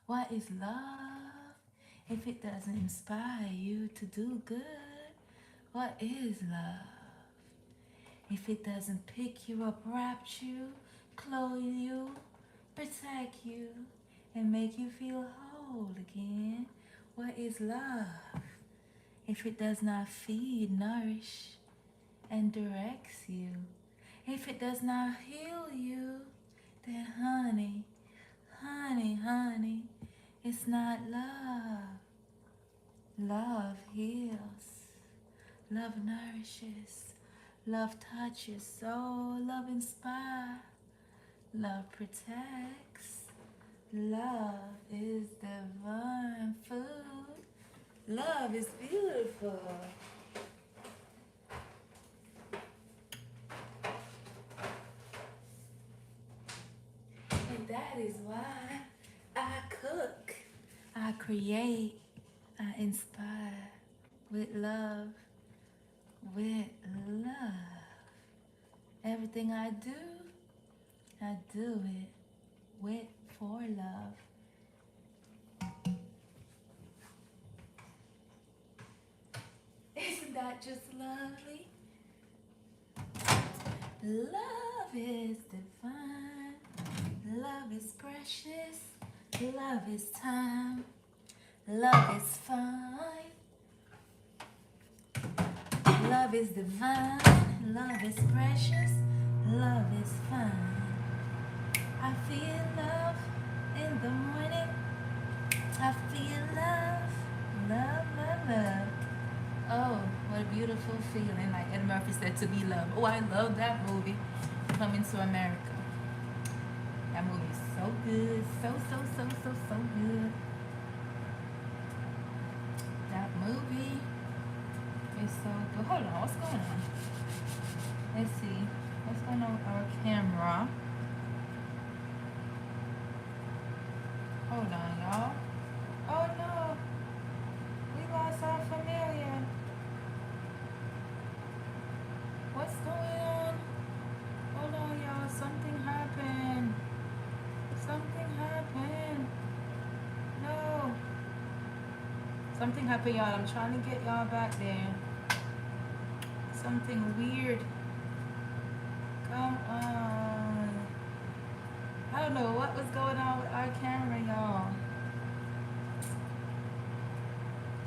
What is love if it doesn't inspire you to do good? What is love if it doesn't pick you up, wrap you, clothe you, protect you, and make you feel whole again? What is love if it does not feed, nourish, and directs you? If it does not heal you, then honey, honey, honey, it's not love. Love heals. Love nourishes. Love touches soul. Love inspires. Love protects. Love is divine food. Love is beautiful. And that is why I cook, I create, I inspire with love, with love. Everything I do it with for love. Isn't that just lovely? Love is divine. Love is precious. Love is time. Love is fine. Love is divine. Love is precious. Love is fine. I feel love in the morning. I feel love. Love, love, love. Oh, what a beautiful feeling. Like Ed Murphy said, to be loved. Oh, I love that movie, Coming to America. That movie is so good. So good. That movie is so good. Hold on, what's going on? Let's see. What's going on with our camera? Hold on, y'all. Oh no. We lost our familiar. What's going on? Hold on, y'all. Something happened. Something happened. No. Something happened, y'all. I'm trying to get y'all back there. Something weird. Come on. I don't know what was going on with our camera, y'all.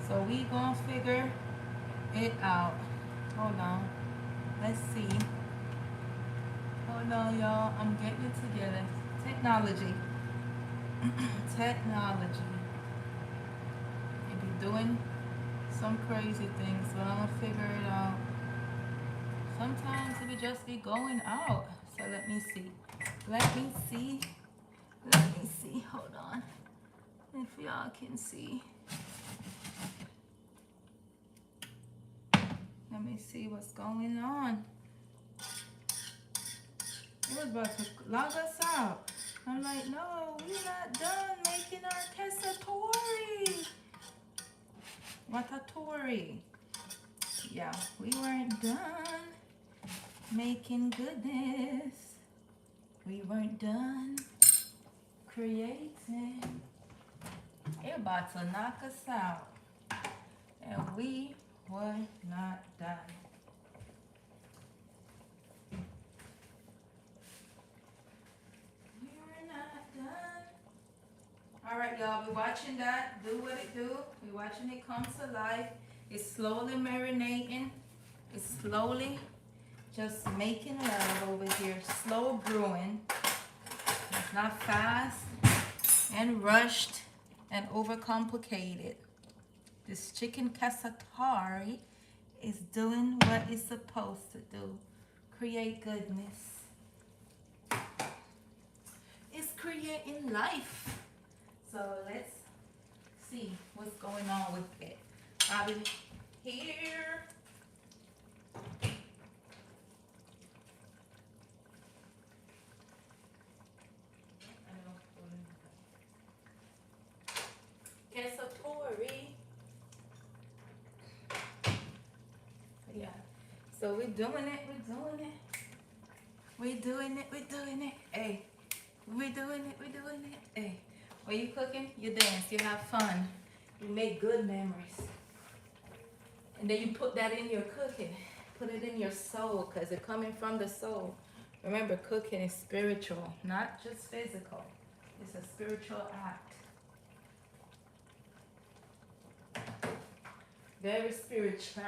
So we gonna figure it out. Hold on. Let's see. Hold on, y'all. I'm getting it together. Technology. Technology. It be doing some crazy things, but I'm gonna figure it out. Sometimes it would just be going out. So let me see. Let me see. Let me see. Hold on. If y'all can see. Let me see what's going on. It was about to log us out. I'm like, no, we're not done making our Cacciatore. Ratatouille. Yeah, we weren't done making goodness. We weren't done creating. They're about to knock us out. And we were not done. We were not done. All right, y'all, we're watching that do what it do. We're watching it come to life. It's slowly marinating. It's slowly just making love over here. Slow brewing. It's not fast and rushed and overcomplicated. This chicken cacciatore is doing what it's supposed to do. Create goodness. It's creating life. So let's see what's going on with it. I'll be here. Cacciatore. Yeah. So we're doing it. We're doing it. We're doing it. We're doing it. Hey. We're doing it. We're doing it. Hey. When you cooking, you dance. You have fun. You make good memories. And then you put that in your cooking. Put it in your soul because it's coming from the soul. Remember, cooking is spiritual, not just physical. It's a spiritual act. Very spiritual.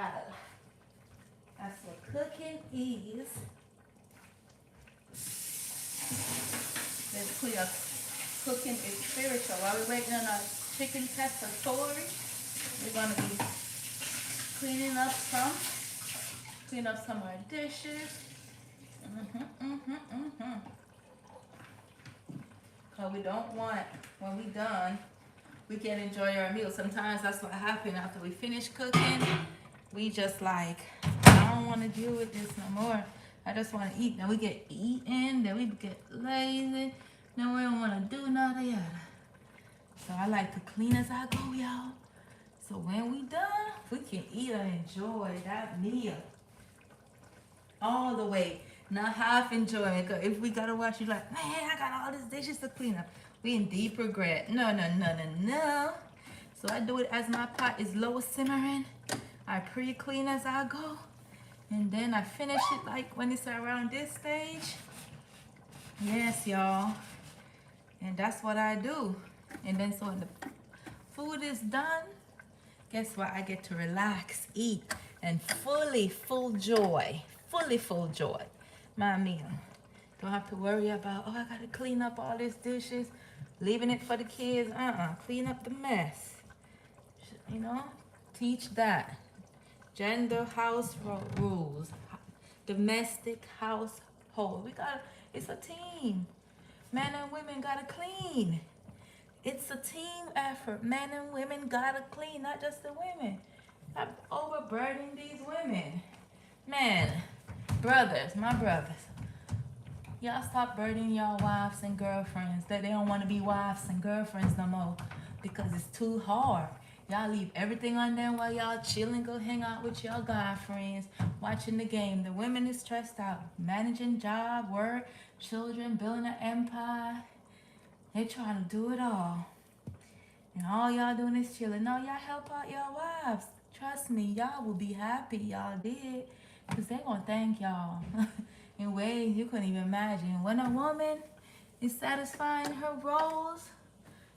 That's what cooking is. Let's clear up. Cooking is spiritual. While we're waiting on our chicken cacciatore, we're going to be clean up some of our dishes. Because we don't want, when we done, we can enjoy our meal. Sometimes that's what happens after we finish cooking. We just like, I don't want to deal with this no more. I just want to eat. Then we get eaten, then we get lazy. Then we don't want to do nothing yada. So I like to clean as I go, y'all. So when we done, we can eat and enjoy that meal. All the way. Not half enjoyment. Because if we got to watch, you're like, man, I got all these dishes to clean up. We in deep regret. No. So I do it as my pot is low simmering. I pre-clean as I go. And then I finish it like when it's around this stage. Yes, y'all. And that's what I do. And then so when the food is done, guess what? I get to relax, eat, and full joy. Full joy. My meal. Don't have to worry about, oh, I gotta clean up all these dishes. Leaving it for the kids. Clean up the mess. You know? Teach that. Gender house rules. Domestic household. It's a team. Men and women gotta clean. It's a team effort. Men and women gotta clean, not just the women. Stop overburdening these women. Man, brothers, my brothers. Y'all stop burdening y'all wives and girlfriends that they don't want to be wives and girlfriends no more because it's too hard. Y'all leave everything on them while y'all chilling, go hang out with y'all guy friends, watching the game. The women is stressed out, managing job, work, children, building an empire. They trying to do it all. And all y'all doing is chilling. No, y'all help out y'all wives. Trust me, y'all will be happy y'all did. Because they going to thank y'all in ways you couldn't even imagine. When a woman is satisfying her roles,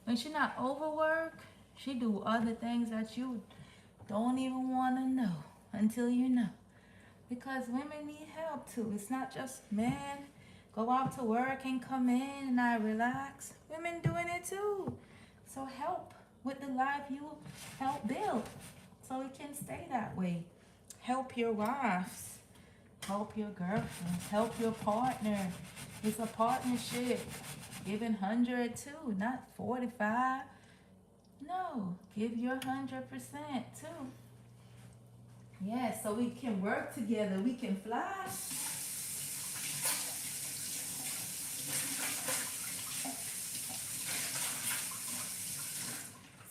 when she not overworked, she do other things that you don't even want to know until you know. Because women need help too. It's not just men go out to work and come in and I relax. Women doing it too. So help with the life you help build so it can stay that way. Help your wives. Help your girlfriends. Help your partner. It's a partnership. Giving 100 too, not 45. No, give your 100% too. Yeah, so we can work together. We can fly.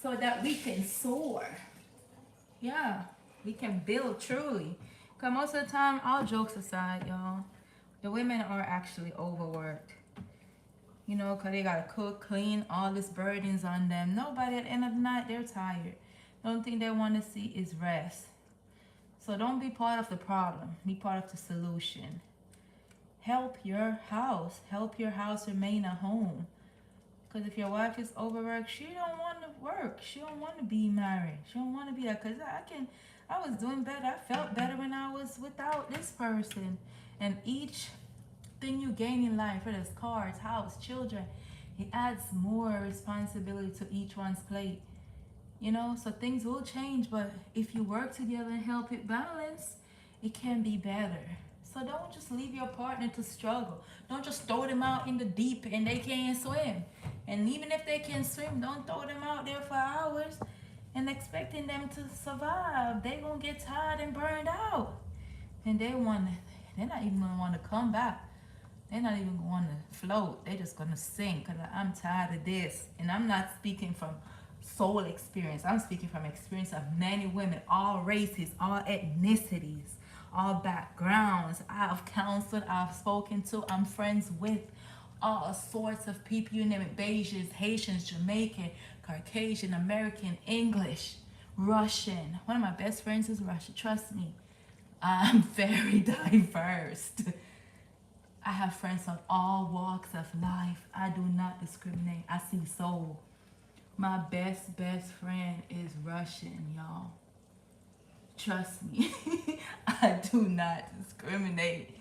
So that we can soar. Yeah, we can build truly. Because most of the time, all jokes aside, y'all, the women are actually overworked. You know, because they got to cook, clean, all this burdens on them. Nobody at the end of the night, they're tired. The only thing they want to see is rest. So don't be part of the problem. Be part of the solution. Help your house. Help your house remain a home. Because if your wife is overworked, she don't want to work. She don't want to be married. She don't want to be that. Because I was doing better. I felt better when I was without this person. And each thing you gain in life, whether it's cars, house, children, it adds more responsibility to each one's plate. You know, so things will change. But if you work together and help it balance, it can be better. So don't just leave your partner to struggle. Don't just throw them out in the deep and they can't swim. And even if they can swim, don't throw them out there for hours and expecting them to survive. They gonna get tired and burned out. And they're not even gonna want to come back. They're not even going to float. They're just gonna sink. Cause I'm tired of this. And I'm not speaking from soul experience. I'm speaking from experience of many women, all races, all ethnicities, all backgrounds. I've counseled, I've spoken to, I'm friends with all sorts of people, you name it, Bajans, Haitians, Jamaican, Caucasian, American, English, Russian. One of my best friends is Russian, trust me. I'm very diverse. I have friends of all walks of life. I do not discriminate. I see soul. My best friend is Russian, y'all. Trust me. I do not discriminate.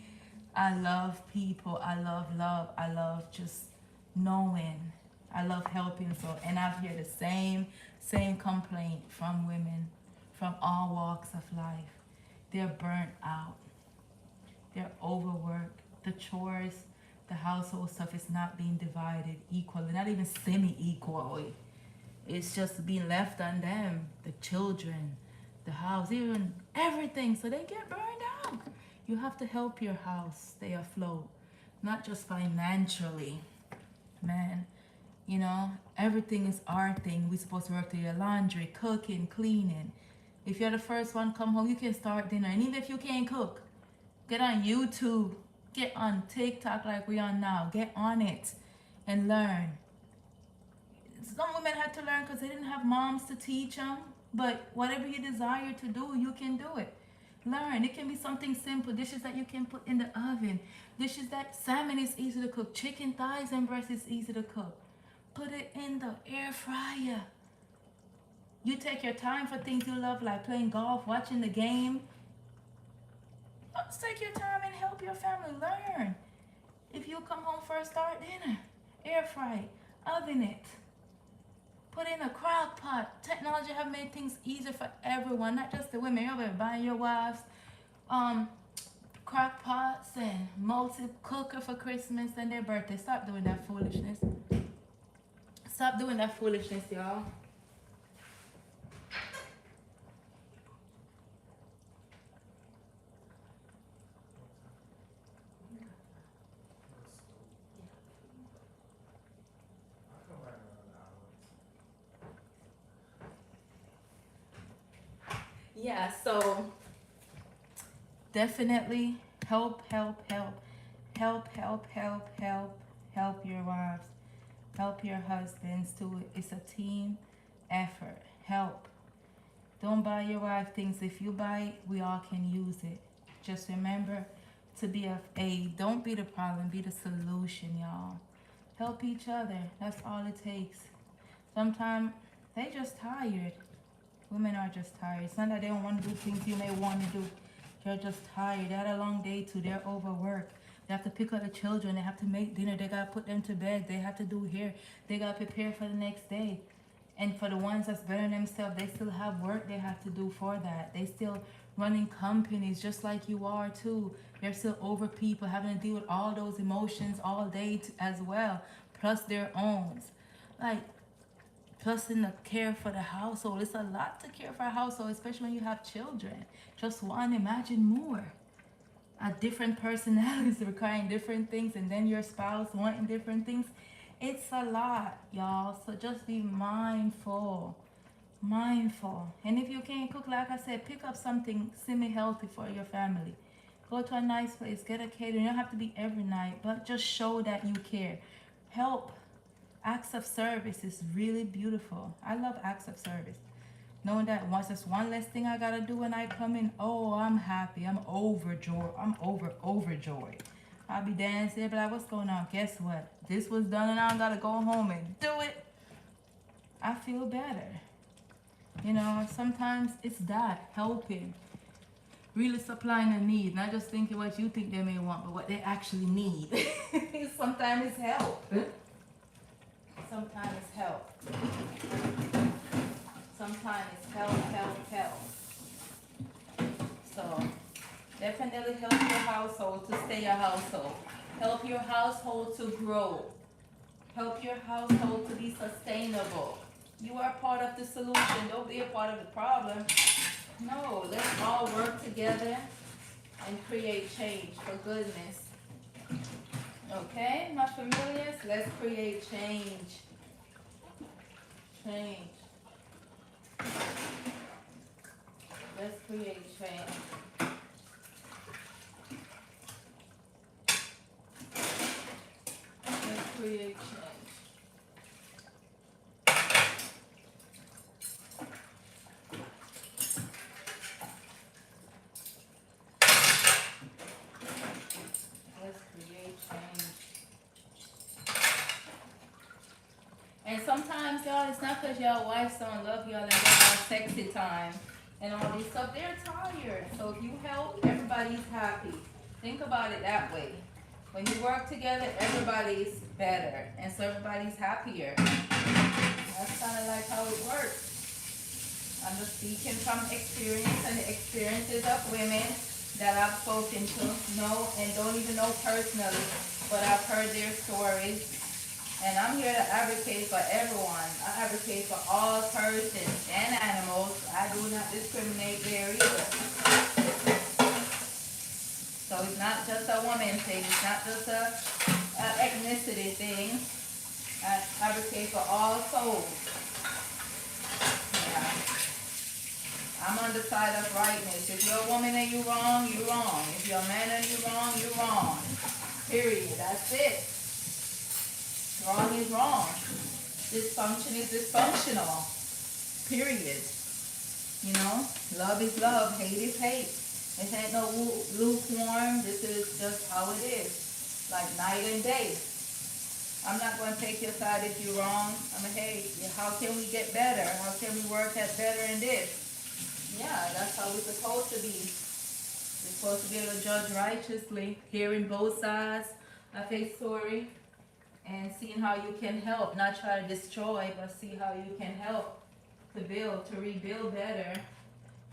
I love people. I love love. I love just knowing. I love helping. So, and I've heard the same complaint from women from all walks of life. They're burnt out. They're overworked. The chores, the household stuff is not being divided equally, not even semi-equally. It's just being left on them. The children, the house, even everything. So they get burned out. You have to help your house stay afloat, not just financially. Man, you know, everything is our thing. We're supposed to work to your laundry, cooking, cleaning. If you're the first one come home, you can start dinner. And even if you can't cook, get on YouTube, get on TikTok like we are now. Get on it and learn. Some women had to learn because they didn't have moms to teach them. But whatever you desire to do, you can do it. Learn. It can be something simple. Dishes that you can put in the oven. Dishes that salmon is easy to cook. Chicken thighs and breast is easy to cook. Put it in the air fryer. You take your time for things you love, like playing golf, watching the game. Just take your time and help your family learn. If you come home first, start dinner. Air fry, oven it. Put in a crock pot. Technology have made things easier for everyone, not just the women. You're buying your wives crock pots and multi-cooker for Christmas and their birthday. Stop doing that foolishness. Stop doing that foolishness, y'all. Yeah, so definitely help your wives, help your husbands too. It's a team effort. Help. Don't buy your wife things. If you buy it, we all can use it. Just remember to be of aid. Don't be the problem, be the solution, y'all. Help each other. That's all it takes. Sometimes they just tired. Women are just tired. It's not that they don't want to do things you may want to do. They're just tired. They had a long day too. They're overworked. They have to pick up the children. They have to make dinner. They got to put them to bed. They have to do hair. They got to prepare for the next day. And for the ones that's bettering themselves, they still have work they have to do for that. They still running companies just like you are too. They're still over people, having to deal with all those emotions all day as well, plus their own. Like, plus in the care for the household. It's a lot to care for a household, especially when you have children. Just one, imagine more. A different personalities requiring different things, and then your spouse wanting different things. It's a lot, y'all. So just be mindful. Mindful. And if you can't cook, like I said, pick up something semi-healthy for your family. Go to a nice place, get a catering. You don't have to be every night, but just show that you care. Help. Acts of service is really beautiful. I love acts of service. Knowing that once there's one less thing I gotta do when I come in, oh, I'm happy. I'm overjoyed. I'm overjoyed. I'll be dancing, but like, what's going on? Guess what? This was done and I gotta go home and do it. I feel better. You know, sometimes it's that, helping. Really supplying a need, not just thinking what you think they may want, but what they actually need. Sometimes it's help. Sometimes it's help. Sometimes it's help. So definitely help your household to stay your household. Help your household to grow. Help your household to be sustainable. You are part of the solution. Don't be a part of the problem. No, let's all work together and create change, for goodness. Okay, my familiars, let's create change. Change. Let's create change. Let's create change. Let's create change. And sometimes, y'all, it's not because y'all wives don't love y'all and they have sexy time and all this stuff. They're tired. So if you help, everybody's happy. Think about it that way. When you work together, everybody's better. And so everybody's happier. That's kind of like how it works. I'm just speaking from experience and the experiences of women that I've spoken to, know and don't even know personally, but I've heard their stories. And I'm here to advocate for everyone. I advocate for all persons and animals. I do not discriminate there either. So it's not just a woman thing. It's not just a ethnicity thing. I advocate for all souls. Yeah. I'm on the side of rightness. If you're a woman and you're wrong, you're wrong. If you're a man and you're wrong, you're wrong. Period. That's it. Wrong is wrong. Dysfunction is dysfunctional. Period. You know, love is love, hate is hate. This ain't no lukewarm. This is just how it is. Like night and day. I'm not going to take your side if you're wrong. I'm like, hey, how can we get better? How can we work at better in this? Yeah, that's how we're supposed to be. We're supposed to be able to judge righteously, hearing both sides of a story. And seeing how you can help, not try to destroy, but see how you can help to build, to rebuild better.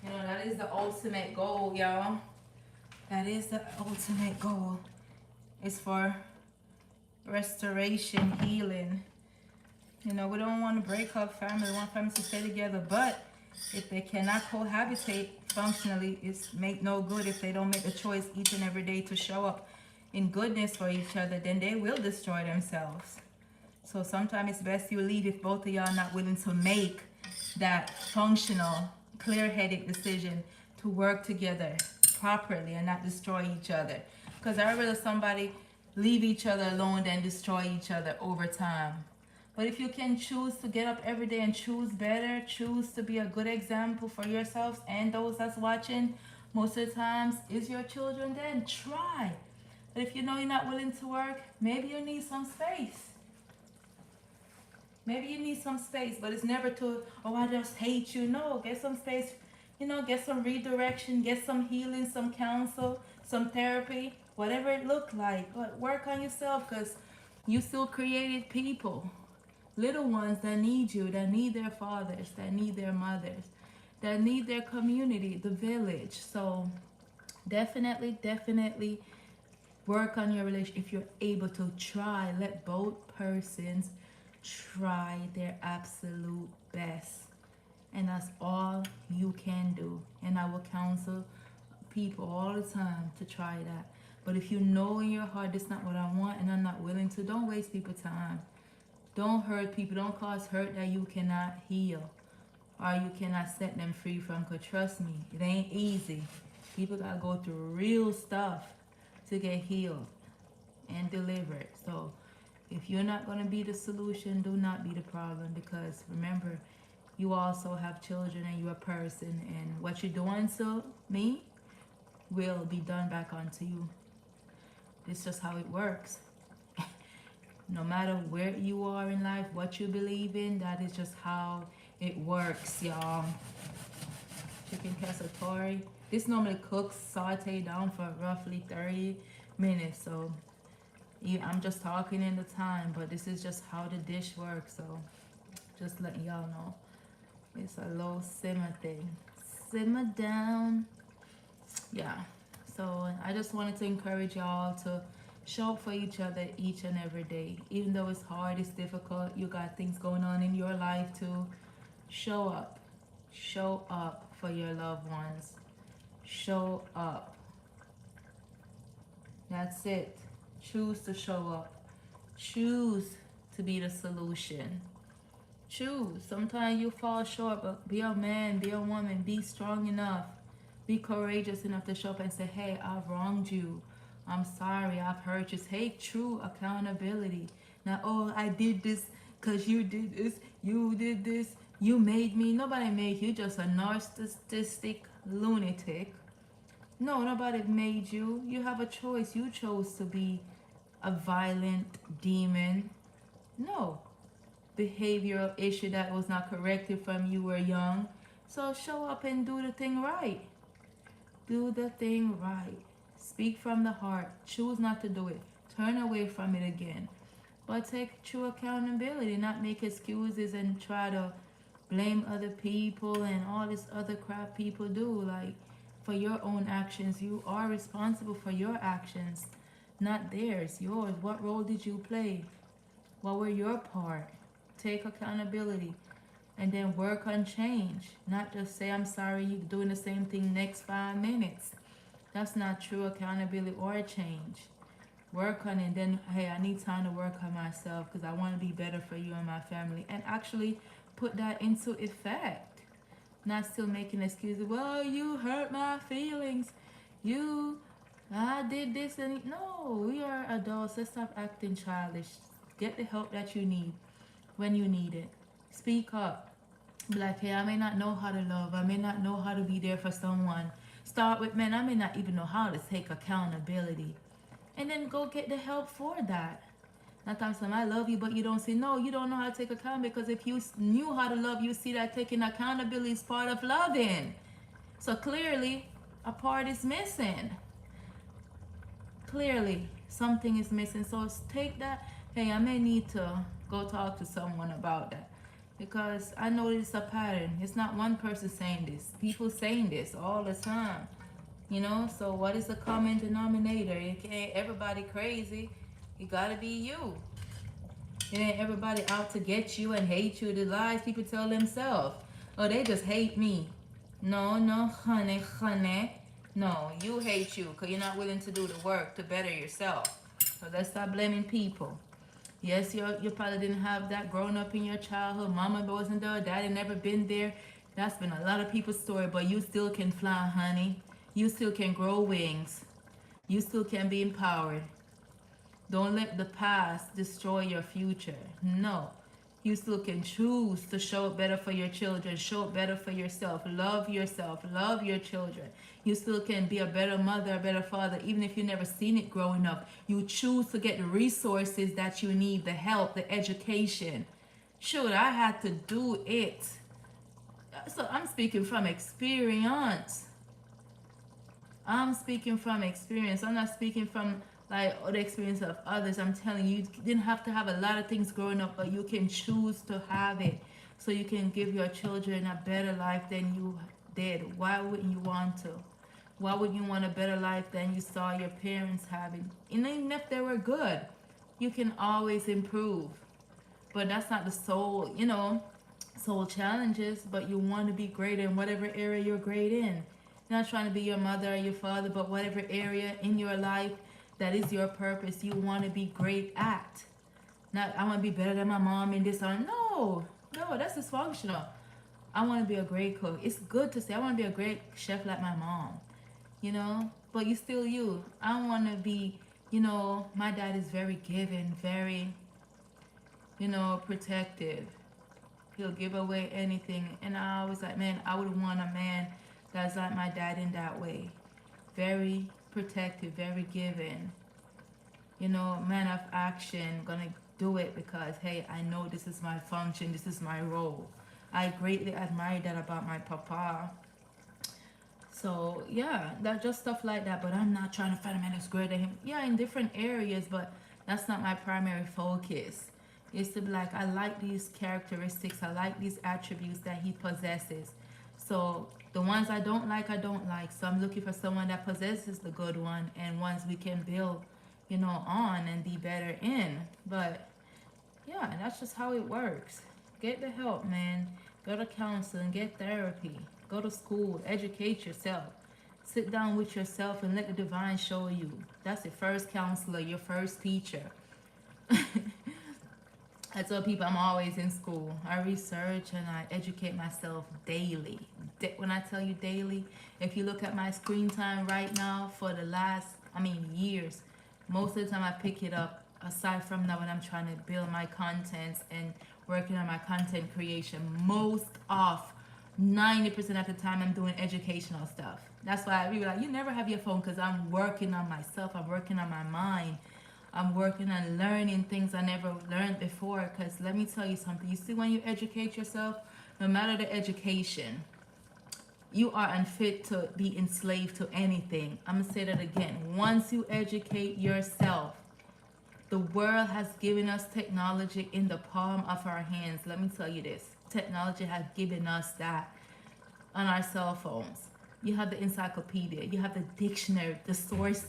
You know, that is the ultimate goal, y'all. That is the ultimate goal. It's for restoration, healing. You know, we don't want to break up family. We want families to stay together. But if they cannot cohabitate functionally, it's make no good if they don't make the choice each and every day to show up in goodness for each other, then they will destroy themselves. So sometimes it's best you leave if both of y'all are not willing to make that functional, clear-headed decision to work together properly and not destroy each other. Because I'd rather somebody leave each other alone than destroy each other over time. But if you can choose to get up every day and choose better, choose to be a good example for yourselves and those that's watching, most of the times, is your children, then try. But if you know you're not willing to work, maybe you need some space. Maybe you need some space, but it's never to, oh, I just hate you. No, get some space, you know, get some redirection, get some healing, some counsel, some therapy, whatever it looked like. But work on yourself because you still created people, little ones that need you, that need their fathers, that need their mothers, that need their community, the village. So definitely work on your relationship if you're able to try. Let both persons try their absolute best. And that's all you can do. And I will counsel people all the time to try that. But if you know in your heart this is not what I want and I'm not willing to, don't waste people's time. Don't hurt people. Don't cause hurt that you cannot heal or you cannot set them free from. Because trust me, it ain't easy. People gotta go through real stuff to get healed and delivered. So if you're not going to be the solution, do not be the problem, because remember, you also have children and you're a person, and what you're doing to me will be done back onto you. It's just how it works. No matter where you are in life, what you believe in, that is just how it works, y'all. Chicken cacciatore. This normally cooks, saute down for roughly 30 minutes. So yeah, I'm just talking in the time, but this is just how the dish works. So just letting y'all know. It's a low simmer thing. Simmer down. Yeah. So I just wanted to encourage y'all to Show up for each other each and every day. Even though it's hard, it's difficult, you got things going on in your life too. Show up. Show up for your loved ones. Show up. That's it. Choose to show up. Choose to be the solution. Choose. Sometimes you fall short, but be a man, be a woman, be strong enough, be courageous enough to show up and say, hey, I've wronged you. I'm sorry, I've hurt you. Take true accountability. Now, oh, I did this because you did this, you did this, you made me. Nobody made you, just a narcissistic lunatic. No, nobody made you. You have a choice. You chose to be a violent demon. No, behavioral issue that was not corrected from you were young. So show up and do the thing right. Do the thing right. Speak from the heart. Choose not to do it. Turn away from it again. But take true accountability, not make excuses and try to blame other people and all this other crap people do. Like, for your own actions, you are responsible for your actions, not theirs, yours. What role did you play? What were your part? Take accountability and then work on change. Not just say, I'm sorry, you're doing the same thing next 5 minutes. That's not true accountability or change. Work on it. Then, hey, I need time to work on myself because I want to be better for you and my family. And actually put that into effect. Not still making excuses. Well, you hurt my feelings. I did this. And no, we are adults. Let's stop acting childish. Get the help that you need when you need it. Speak up. Be like, hey, I may not know how to love. I may not know how to be there for someone. Start with, man, I may not even know how to take accountability. And then go get the help for that. Not time some I love you, but you don't say no. You don't know how to take accountability because if you knew how to love, you see that taking accountability is part of loving. So clearly, a part is missing. Clearly, something is missing. So take that. Hey, I may need to go talk to someone about that because I know it's a pattern. It's not one person saying this. People saying this all the time. So what is the common denominator? It ain't everybody crazy. It gotta be you. It ain't everybody out to get you and hate you. The lies people tell themselves. Oh, they just hate me. No, no, honey. No, you hate you because you're not willing to do the work to better yourself. So let's stop blaming people. Yes, you probably didn't have that growing up in your childhood. Mama wasn't there. Daddy never been there. That's been a lot of people's story, but you still can fly, honey. You still can grow wings. You still can be empowered. Don't let the past destroy your future. No. You still can choose to show up better for your children, show up better for yourself, love your children. You still can be a better mother, a better father, even if you never seen it growing up. You choose to get the resources that you need, the help, the education. Shoot, I had to do it. So I'm speaking from experience. I'm speaking from experience. I'm not speaking from like the experience of others. I'm telling you, you didn't have to have a lot of things growing up, but you can choose to have it so you can give your children a better life than you did. Why wouldn't you want to? Why wouldn't you want a better life than you saw your parents having? And even if they were good, you can always improve. But that's not the soul challenges, but you want to be great in whatever area you're great in. You're not trying to be your mother or your father, but whatever area in your life that is your purpose, you want to be great at. Not, I want to be better than my mom in this or no, that's dysfunctional. I want to be a great cook. It's good to say I want to be a great chef like my mom, but you still you. I want to be, my dad is very giving, very, protective. He'll give away anything. And I always like, man, I would want a man that's like my dad in that way. Very protective, very giving. Man of action, gonna do it because, hey, I know this is my function, this is my role. I greatly admire that about my papa. So, yeah, that just stuff like that. But I'm not trying to find a man that's greater than him. Yeah, in different areas, but that's not my primary focus. It's to be like, I like these characteristics, I like these attributes that he possesses. So the ones I don't like, I don't like. So I'm looking for someone that possesses the good one and ones we can build, on and be better in. But yeah, that's just how it works. Get the help, man. Go to counseling, get therapy, go to school, educate yourself. Sit down with yourself and let the divine show you. That's your first counselor, your first teacher. I tell people I'm always in school. I research and I educate myself daily. When I tell you daily, if you look at my screen time right now for the last, years, most of the time I pick it up, aside from now when I'm trying to build my contents and working on my content creation. Most of 90% of the time I'm doing educational stuff. That's why I really like, you never have your phone, because I'm working on myself. I'm working on my mind. I'm working on learning things I never learned before. Because let me tell you something. You see, when you educate yourself, no matter the education, you are unfit to be enslaved to anything. I'm going to say that again. Once you educate yourself, the world has given us technology in the palm of our hands. Let me tell you this. Technology has given us that on our cell phones. You have the encyclopedia, you have the dictionary, the source,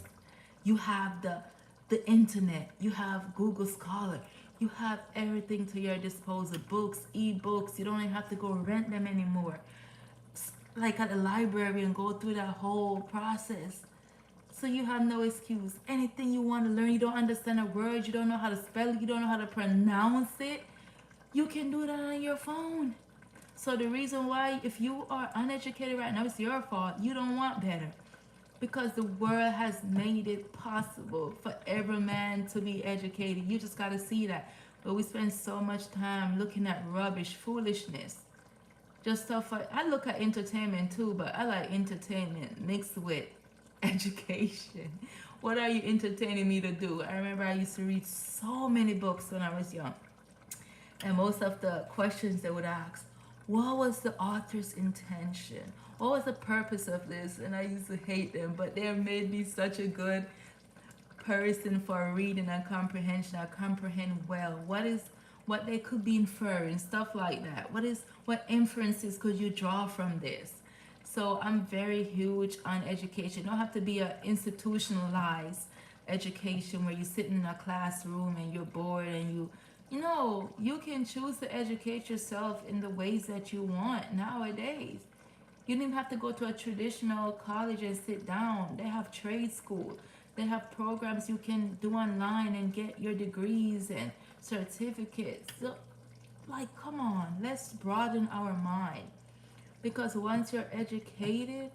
you have the internet, you have Google Scholar, you have everything to your disposal. Books, e-books, you don't even have to go rent them anymore. Like at the library and go through that whole process. So you have no excuse. Anything you want to learn, you don't understand a word, you don't know how to spell it, you don't know how to pronounce it, you can do that on your phone. So the reason why, if you are uneducated right now, it's your fault. You don't want better. Because the world has made it possible for every man to be educated. You just got to see that. But we spend so much time looking at rubbish, foolishness. Just stuff like, I look at entertainment too, but I like entertainment mixed with education. What are you entertaining me to do? I remember I used to read so many books when I was young. And most of the questions they would ask, what was the author's intention? What was the purpose of this? And I used to hate them, but they have made me such a good person for reading and comprehension. I comprehend well what they could be inferring, stuff like that. What inferences could you draw from this? So I'm very huge on education. You don't have to be an institutionalized education where you sit in a classroom and you're bored and you can choose to educate yourself in the ways that you want nowadays. You don't even have to go to a traditional college and sit down. They have trade school. They have programs you can do online and get your degrees and certificates. So, like, come on, let's broaden our mind. Because once you're educated,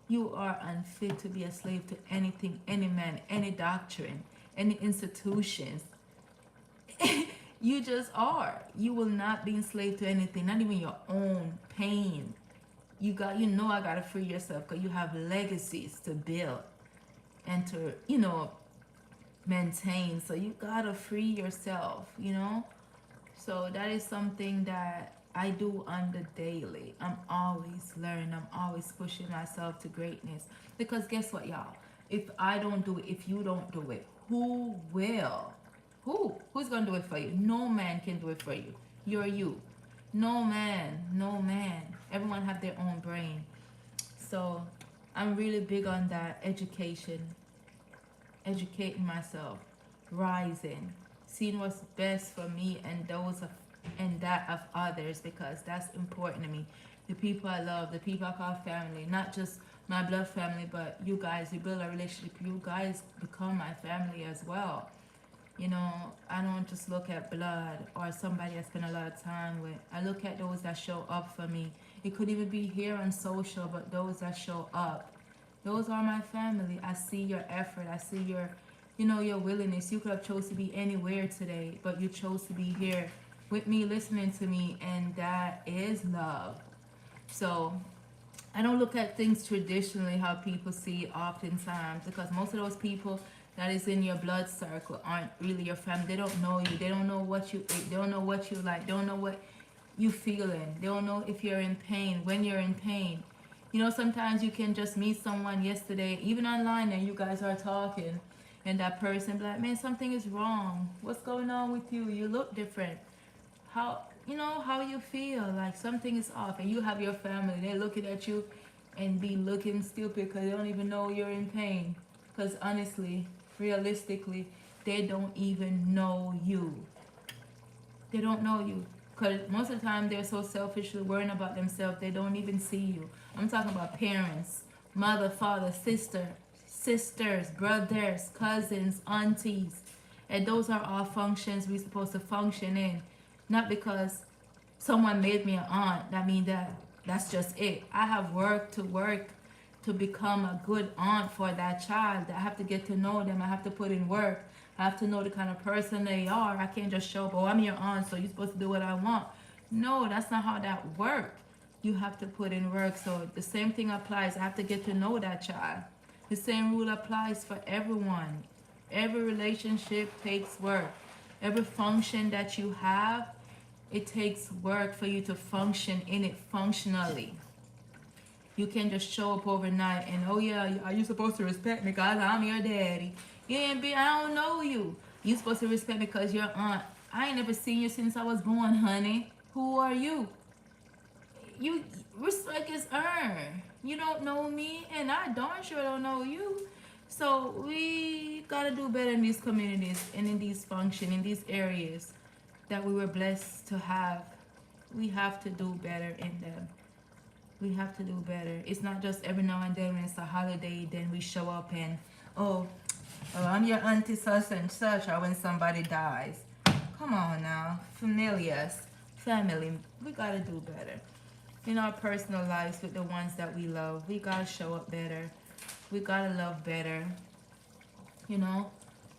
you are unfit to be a slave to anything, any man, any doctrine, any institutions. You just are. You will not be enslaved to anything, not even your own pain. I gotta free yourself because you have legacies to build and to, maintain. So you gotta free yourself. So that is something that I do on the daily. I'm always learning. I'm always pushing myself to greatness. Because guess what, y'all? If I don't do it, if you don't do it, who will? Who's gonna do it for you? No man can do it for you. You're you. No man. No man. Everyone have their own brain. So I'm really big on that education. Educating myself. Rising. Seeing what's best for me and that of others, because that's important to me. The people I love, the people I call family, not just my blood family, but you guys. You build a relationship. You guys become my family as well. I don't just look at blood or somebody I spend a lot of time with. I look at those that show up for me. It could even be here on social, but those that show up. Those are my family. I see your effort. I see your willingness. You could have chose to be anywhere today, but you chose to be here with me, listening to me, and that is love. So I don't look at things traditionally how people see it oftentimes, because most of those people that is in your blood circle aren't really your family. They don't know you. They don't know what you ate. They don't know what you like. They don't know what you feeling. They don't know if you're in pain, when you're in pain. Sometimes you can just meet someone yesterday, even online, and you guys are talking, and that person be like, man, something is wrong. What's going on with you? You look different. How you feel, like something is off, and you have your family. They're looking at you and be looking stupid because they don't even know you're in pain. Because honestly, realistically, they don't even know you. They don't know you. Because most of the time they're so selfishly worrying about themselves, they don't even see you. I'm talking about parents, mother, father, sisters, brothers, cousins, aunties. And those are all functions we're supposed to function in. Not because someone made me an aunt, that means that's just it. I have work to become a good aunt for that child. I have to get to know them. I have to put in work. I have to know the kind of person they are. I can't just show up, oh, I'm your aunt, so you're supposed to do what I want. No, that's not how that works. You have to put in work. So the same thing applies. I have to get to know that child. The same rule applies for everyone. Every relationship takes work. Every function that you have, it takes work for you to function in it functionally. You can't just show up overnight and, oh yeah, are you supposed to respect me because I'm your daddy? You ain't be, I don't know you. You supposed to respect me because you're aunt. I ain't never seen you since I was born, honey. Who are you? You respect is earned. You don't know me, and I darn sure don't know you. So we gotta do better in these communities and in these functions, in these areas that we were blessed to have. We have to do better in them. We have to do better. It's not just every now and then when it's a holiday, then we show up and, oh, I'm your auntie such and such, or when somebody dies. Come on now, familiars, family, we gotta do better. In our personal lives with the ones that we love, we gotta show up better. We gotta love better. You know,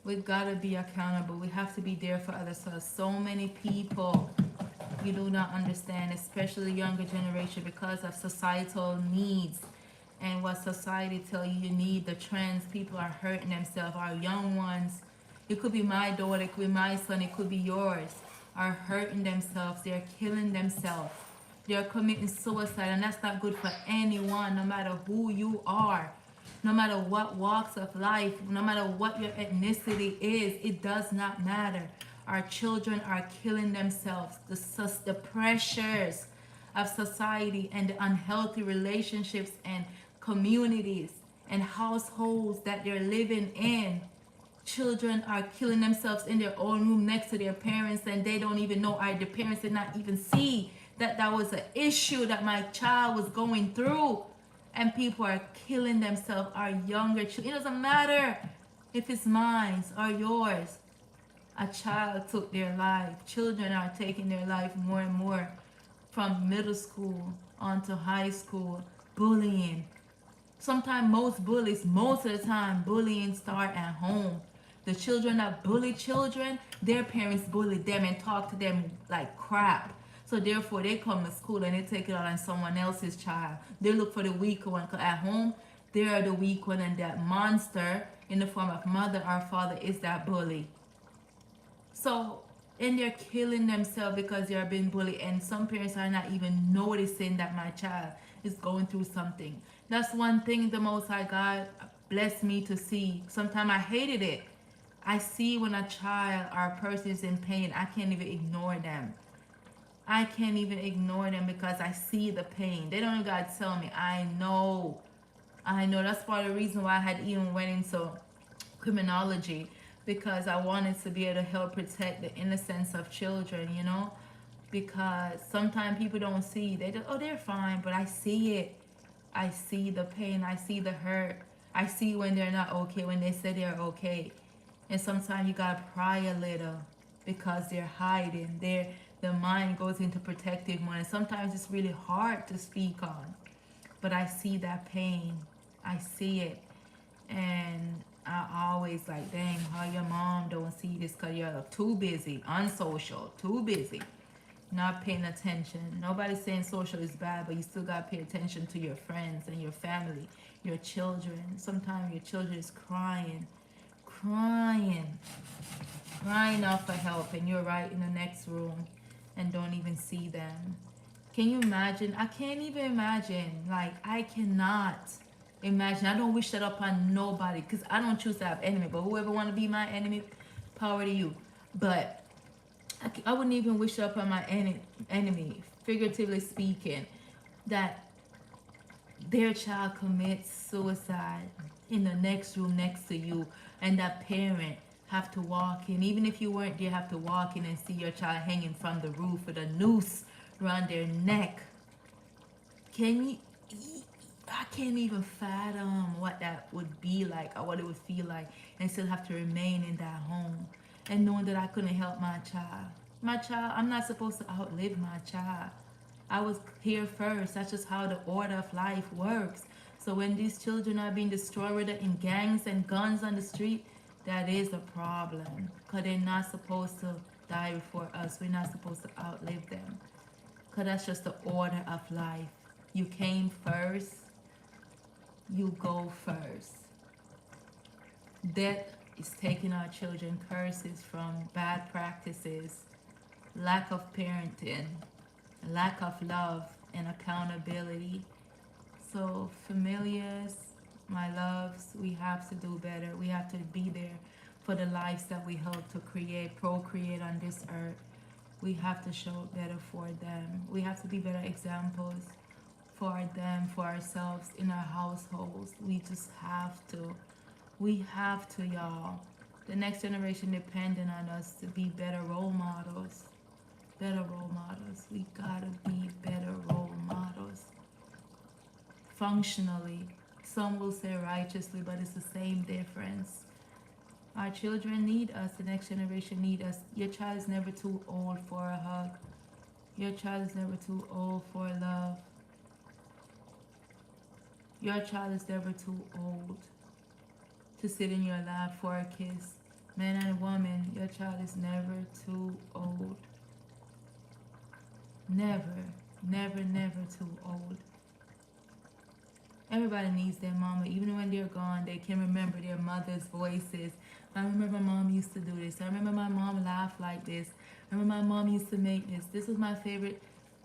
we gotta be accountable. We have to be there for others. So many people you do not understand, especially the younger generation, because of societal needs and what society tell you need, the trends. People are hurting themselves. Our young ones, it could be my daughter, it could be my son, it could be yours, are hurting themselves. They're killing themselves. They're committing suicide, and that's not good for anyone, no matter who you are, no matter what walks of life, no matter what your ethnicity is. It does not matter. Our children are killing themselves. The pressures of society and the unhealthy relationships and communities and households that they're living in. Children are killing themselves in their own room next to their parents, and they don't even know. The parents did not even see that that was an issue that my child was going through. And people are killing themselves. Our younger children, it doesn't matter if it's mine or yours. A child took their life. Children are taking their life more and more, from middle school on to high school. Bullying. Sometimes most of the time, bullying start at home. The children that bully children, their parents bully them and talk to them like crap. So therefore, they come to school and they take it out on someone else's child. They look for the weaker one. Cause at home, they are the weak one, and that monster in the form of mother or father is that bully. So, and they're killing themselves because they are being bullied, and some parents are not even noticing that my child is going through something. That's one thing the Most High God blessed me to see. Sometimes I hated it. I see when a child or a person is in pain, I can't even ignore them. I can't even ignore them because I see the pain. They don't even gotta tell me. I know. That's part of the reason why I had even went into criminology, because I wanted to be able to help protect the innocence of children, you know? Because sometimes people don't see. They just, oh, they're fine, but I see it. I see the pain. I see the hurt. I see when they're not okay, when they say they're okay. And sometimes you gotta pry a little because they're hiding. The mind goes into protective mode. And sometimes it's really hard to speak on. But I see that pain. I see it. And I always like, dang, how your mom don't see this because you're too busy, unsocial, too busy, not paying attention. Nobody's saying social is bad, but you still got to pay attention to your friends and your family, your children. Sometimes your children is crying out for help, and you're right in the next room and don't even see them. Can you imagine? I can't even imagine. Like, I cannot imagine. I don't wish that upon nobody, because I don't choose to have enemy. But whoever want to be my enemy, power to you. But I wouldn't even wish it upon my enemy, figuratively speaking, that their child commits suicide. in the next room next to you, and that parent have to walk in, even if you weren't there, have to walk in and see your child hanging from the roof with a noose around their neck. Can you? I can't even fathom what that would be like or what it would feel like, and still have to remain in that home and knowing that I couldn't help my child. My child, I'm not supposed to outlive my child. I was here first. That's just how the order of life works. So when these children are being destroyed in gangs and guns on the street, that is a problem. Because they're not supposed to die before us. We're not supposed to outlive them. Because that's just the order of life. You came first, you go first. Death is taking our children, curses from bad practices, lack of parenting, lack of love and accountability. So, familiars, my loves, we have to do better. We have to be there for the lives that we hope to create, procreate on this earth. We have to show better for them. We have to be better examples for them, for ourselves, in our households. We just have to. We have to, y'all. The next generation depending on us to be better role models. Better role models. We gotta be better role models. Functionally. Some will say righteously, but it's the same difference. Our children need us. The next generation need us. Your child is never too old for a hug. Your child is never too old for love. Your child is never too old to sit in your lap for a kiss. Man and woman, your child is never too old. Never, never, never too old. Everybody needs their mama. Even when they're gone, they can remember their mother's voices. I remember my mom used to do this. I remember my mom laughed like this. I remember my mom used to make this. This was my favorite,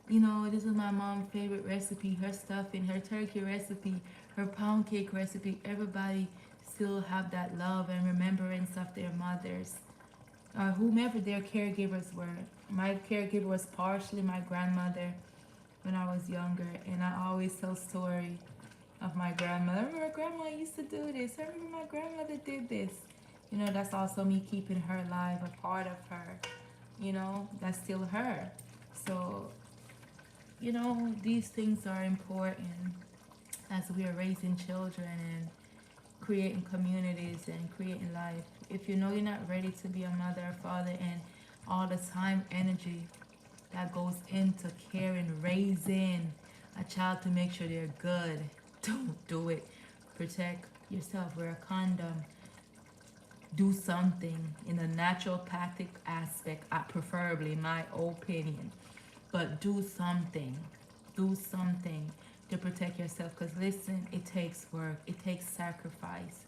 this was my mom's favorite recipe. Her stuffing, her turkey recipe, her pound cake recipe. Everybody still have that love and remembrance of their mothers. Or whomever their caregivers were. My caregiver was partially my grandmother when I was younger. And I always tell story of my grandmother. I remember grandma used to do this. I remember my grandmother did this. That's also me keeping her alive, a part of her. That's still her. So, these things are important as we are raising children and creating communities and creating life. If you know you're not ready to be a mother or father, and all the time, energy that goes into caring, raising a child to make sure they're good, don't do it. Protect yourself. Wear a condom. Do something in a naturopathic aspect, preferably, in my opinion. But do something. Do something to protect yourself. Because listen, it takes work. It takes sacrifice.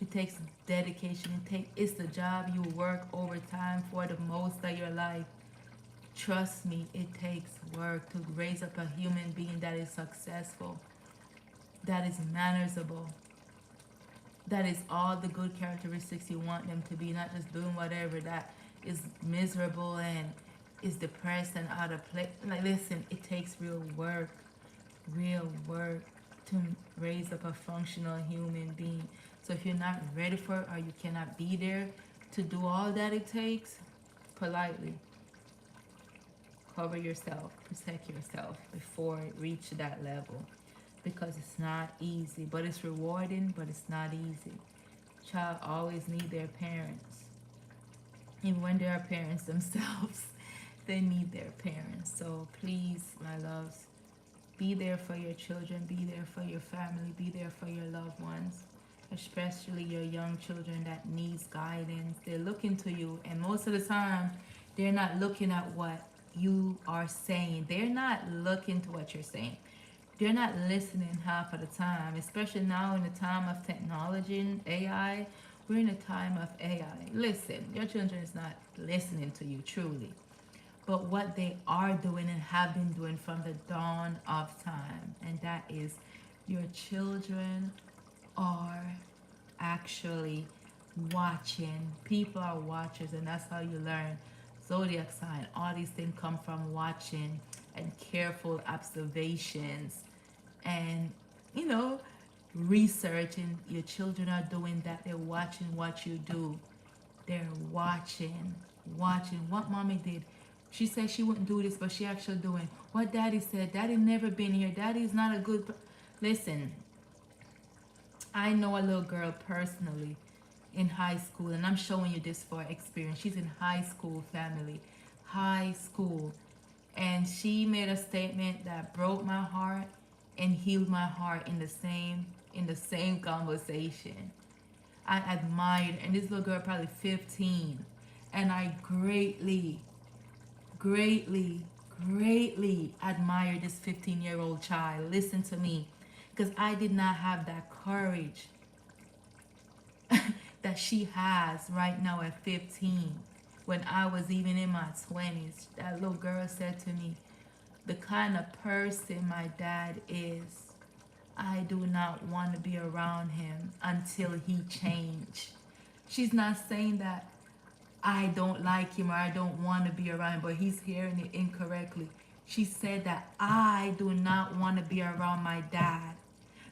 It takes dedication. It's the job you work overtime for the most of your life. Trust me, it takes work to raise up a human being that is successful, that is manageable, that is all the good characteristics you want them to be, not just doing whatever that is miserable and is depressed and out of place. Like, listen, it takes real work to raise up a functional human being. So if you're not ready for it, or you cannot be there to do all that it takes, politely cover yourself, protect yourself before it reach that level. Because it's not easy, but it's rewarding, but it's not easy. Child always need their parents. Even when they are parents themselves, they need their parents. So please, my loves, be there for your children, be there for your family, be there for your loved ones, especially your young children that needs guidance. They're looking to you, and most of the time, they're not looking at what you are saying. They're not looking to what you're saying. They're not listening half of the time, especially now in the time of technology and AI. We're in a time of AI. Listen, your children is not listening to you truly. But what they are doing and have been doing from the dawn of time, and that is your children are actually watching. People are watchers, and that's how you learn. Zodiac sign, all these things come from watching and careful observations. And researching. Your children are doing that. They're watching what you do. They're watching what mommy did. She said she wouldn't do this, but she actually doing what daddy said. Daddy never been here. Daddy's not a good. Listen, I know a little girl personally in high school, and I'm showing you this for experience. She's in high school, family, high school, and she made a statement that broke my heart and healed my heart in the same conversation. I admired, and this little girl probably 15, and I greatly, greatly admire this 15-year-old child. Listen to me, because I did not have that courage that she has right now at 15. When I was even in my 20s, that little girl said to me, the kind of person my dad is, I do not want to be around him until he change. She's not saying that I don't like him or I don't want to be around him, but he's hearing it incorrectly. She said that I do not want to be around my dad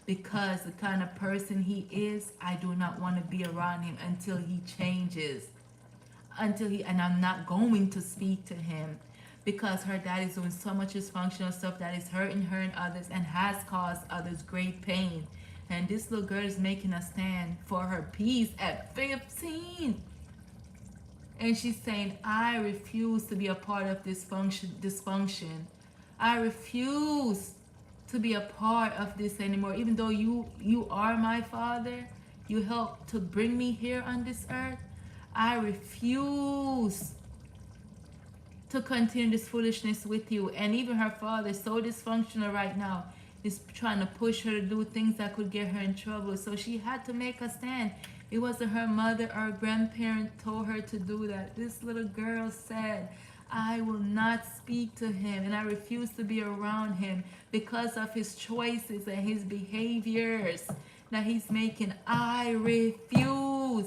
because the kind of person he is, I do not want to be around him until he changes. And I'm not going to speak to him because her dad is doing so much dysfunctional stuff that is hurting her and others and has caused others great pain. And this little girl is making a stand for her peace at 15. And she's saying, I refuse to be a part of this dysfunction. I refuse to be a part of this anymore. Even though you are my father, you helped to bring me here on this earth. I refuse to continue this foolishness with you. And even her father is so dysfunctional right now, is trying to push her to do things that could get her in trouble. So she had to make a stand. It wasn't her mother or grandparent told her to do that. This little girl said, I will not speak to him and I refuse to be around him because of his choices and his behaviors that he's making. I refuse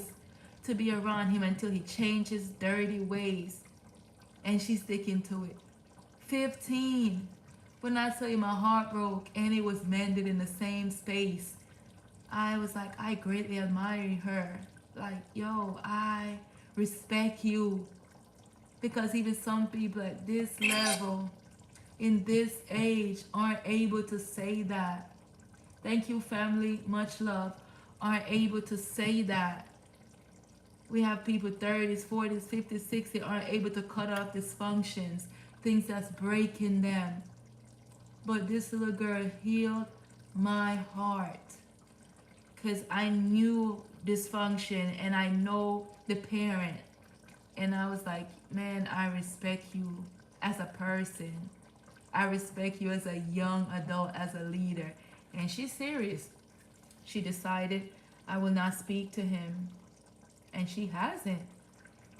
to be around him until he changes dirty ways. And she's sticking to it. 15. When I tell you my heart broke and it was mended in the same space, I was like, I greatly admire her. Like, yo, I respect you. Because even some people at this level, in this age, aren't able to say that. Thank you, family. Much love. Aren't able to say that. We have people 30s, 40s, 50s, 60s aren't able to cut off dysfunctions, things that's breaking them. But this little girl healed my heart because I knew dysfunction and I know the parent. And I was like, man, I respect you as a person. I respect you as a young adult, as a leader. And she's serious. She decided, I will not speak to him. And she hasn't.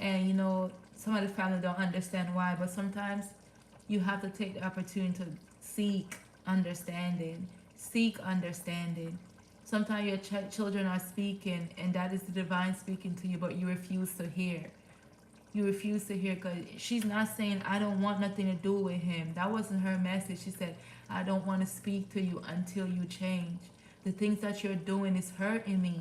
And you know, some of the family don't understand why, but sometimes you have to take the opportunity to seek understanding. Seek understanding. Sometimes your children are speaking, and that is the divine speaking to you, but you refuse to hear. You refuse to hear because she's not saying, I don't want nothing to do with him. That wasn't her message. She said, I don't want to speak to you until you change. The things that you're doing is hurting me.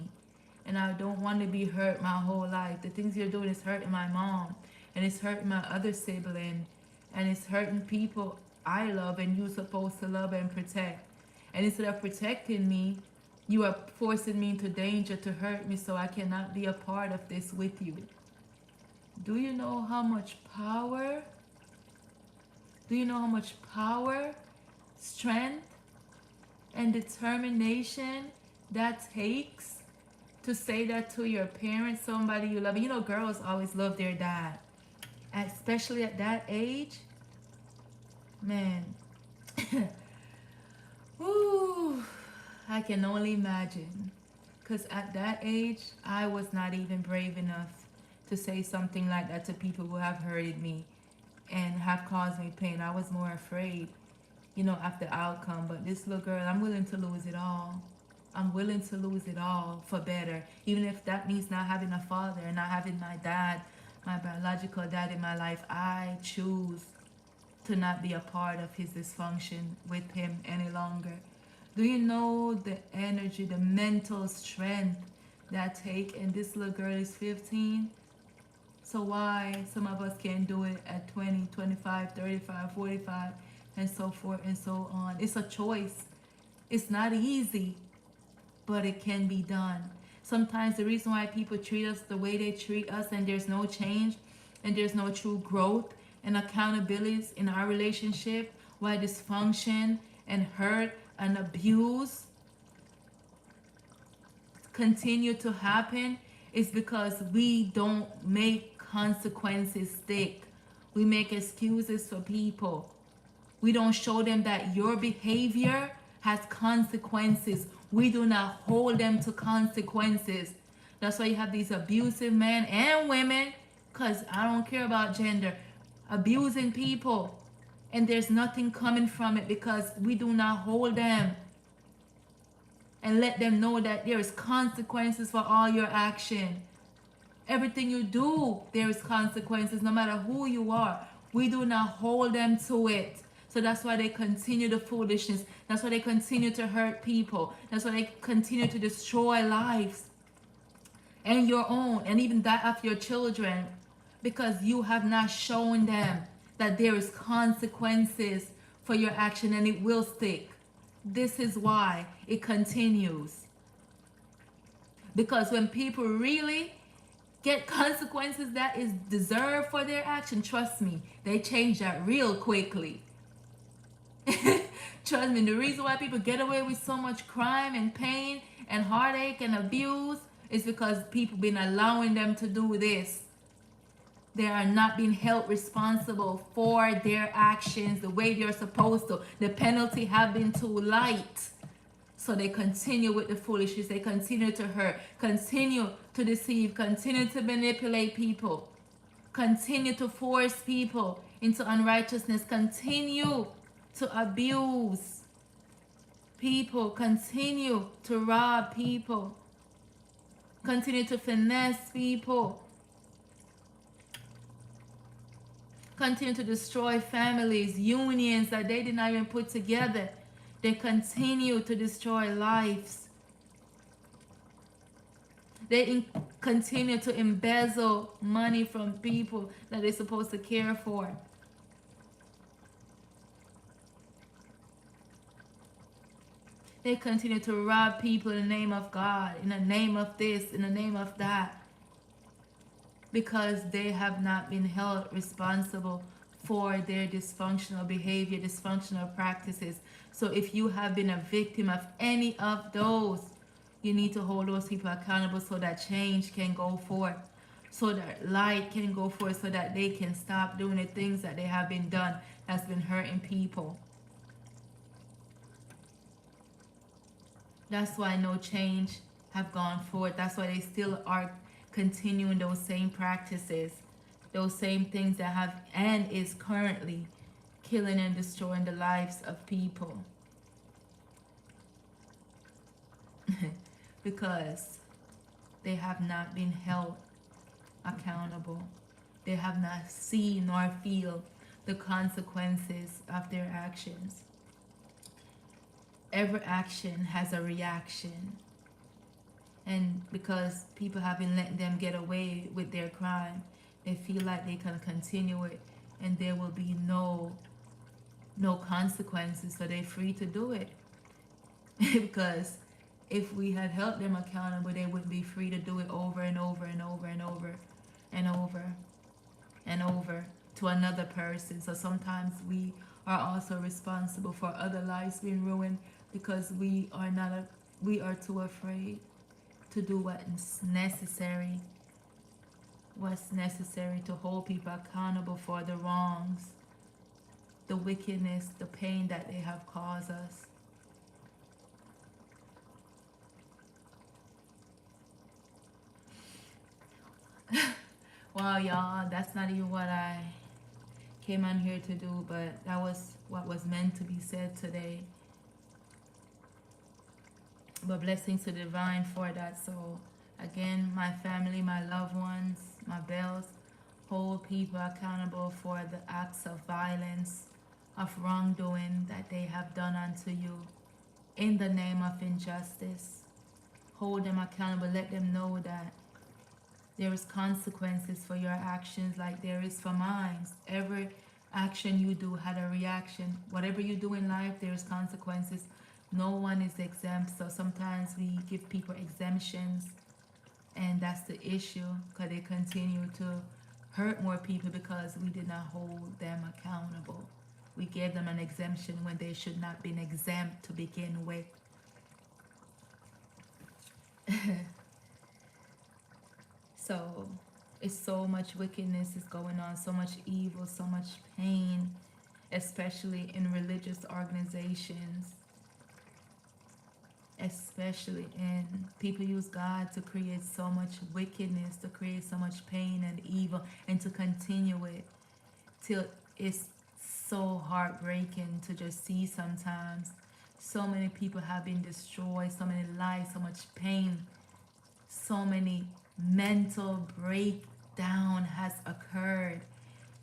And I don't want to be hurt my whole life. The things you're doing is hurting my mom. And it's hurting my other sibling. And it's hurting people I love and you're supposed to love and protect. And instead of protecting me, you are forcing me into danger to hurt me, so I cannot be a part of this with you. Do you know how much power? Do you know how much power, strength, and determination that takes to say that to your parents, somebody you love? You know, girls always love their dad, especially at that age. Man, woo, I can only imagine. Because at that age, I was not even brave enough to say something like that to people who have hurted me and have caused me pain. I was more afraid, you know, of the outcome. But this little girl, I'm willing to lose it all. I'm willing to lose it all for better. Even if that means not having a father and not having my dad, my biological dad in my life, I choose to not be a part of his dysfunction with him any longer. Do you know the energy, the mental strength that take? And this little girl is 15. So why some of us can't do it at 20, 25, 35, 45, and so forth and so on? It's a choice. It's not easy, but it can be done. Sometimes the reason why people treat us the way they treat us and there's no change and there's no true growth and accountability in our relationship, why dysfunction and hurt and abuse continue to happen, is because we don't make consequences stick. We make excuses for people. We don't show them that your behavior has consequences. We do not hold them to consequences. That's why you have these abusive men and women, because I don't care about gender, abusing people. And there's nothing coming from it because we do not hold them and let them know that there is consequences for all your action. Everything you do, there is consequences, no matter who you are. We do not hold them to it. So that's why they continue the foolishness. That's why they continue to hurt people. That's why they continue to destroy lives and your own, and even that of your children, because you have not shown them that there is consequences for your action and it will stick. This is why it continues. Because when people really get consequences that is deserved for their action, trust me, they change that real quickly. Trust me, the reason why people get away with so much crime and pain and heartache and abuse is because people been allowing them to do this. They are not being held responsible for their actions the way they're supposed to. The penalty have been too light. So they continue with the foolishness. They continue to hurt, continue to deceive, continue to manipulate people, continue to force people into unrighteousness, continue to abuse people, continue to rob people, continue to finesse people, continue to destroy families, unions that they did not even put together. They continue to destroy lives. They continue to embezzle money from people that they're supposed to care for. They continue to rob people in the name of God, in the name of this, in the name of that, because they have not been held responsible for their dysfunctional behavior, dysfunctional practices. So if you have been a victim of any of those, you need to hold those people accountable so that change can go forth, so that light can go forth, so that they can stop doing the things that they have been done that's been hurting people. That's why no change have gone forward. That's why they still are continuing those same practices, those same things that have and is currently killing and destroying the lives of people. Because they have not been held accountable. They have not seen nor feel the consequences of their actions. Every action has a reaction. And because people have been letting them get away with their crime, they feel like they can continue it and there will be no consequences, so they're free to do it. Because if we had held them accountable, they would be free to do it over and over and over and over and over and over to another person. So sometimes we are also responsible for other lives being ruined because we are too afraid to do what's necessary to hold people accountable for the wrongs, the wickedness, the pain that they have caused us. Wow, y'all, that's not even what I came on here to do, but that was what was meant to be said today. But blessings to the divine for that. So again, my family, my loved ones, my bells, hold people accountable for the acts of violence, of wrongdoing that they have done unto you. in the name of injustice. Hold them accountable. Let them know that there is consequences for your actions like there is for mine. Every action you do had a reaction. Whatever you do in life, there's consequences. No one is exempt. So sometimes we give people exemptions, and that's the issue, because they continue to hurt more people because we did not hold them accountable. We gave them an exemption when they should not be exempt to begin with. So it's so much wickedness is going on, so much evil, so much pain, especially in religious organizations, especially in people use God to create so much wickedness, to create so much pain and evil, and to continue it till it's so heartbreaking to just see sometimes. So many people have been destroyed, so many lives, so much pain, so many mental breakdown has occurred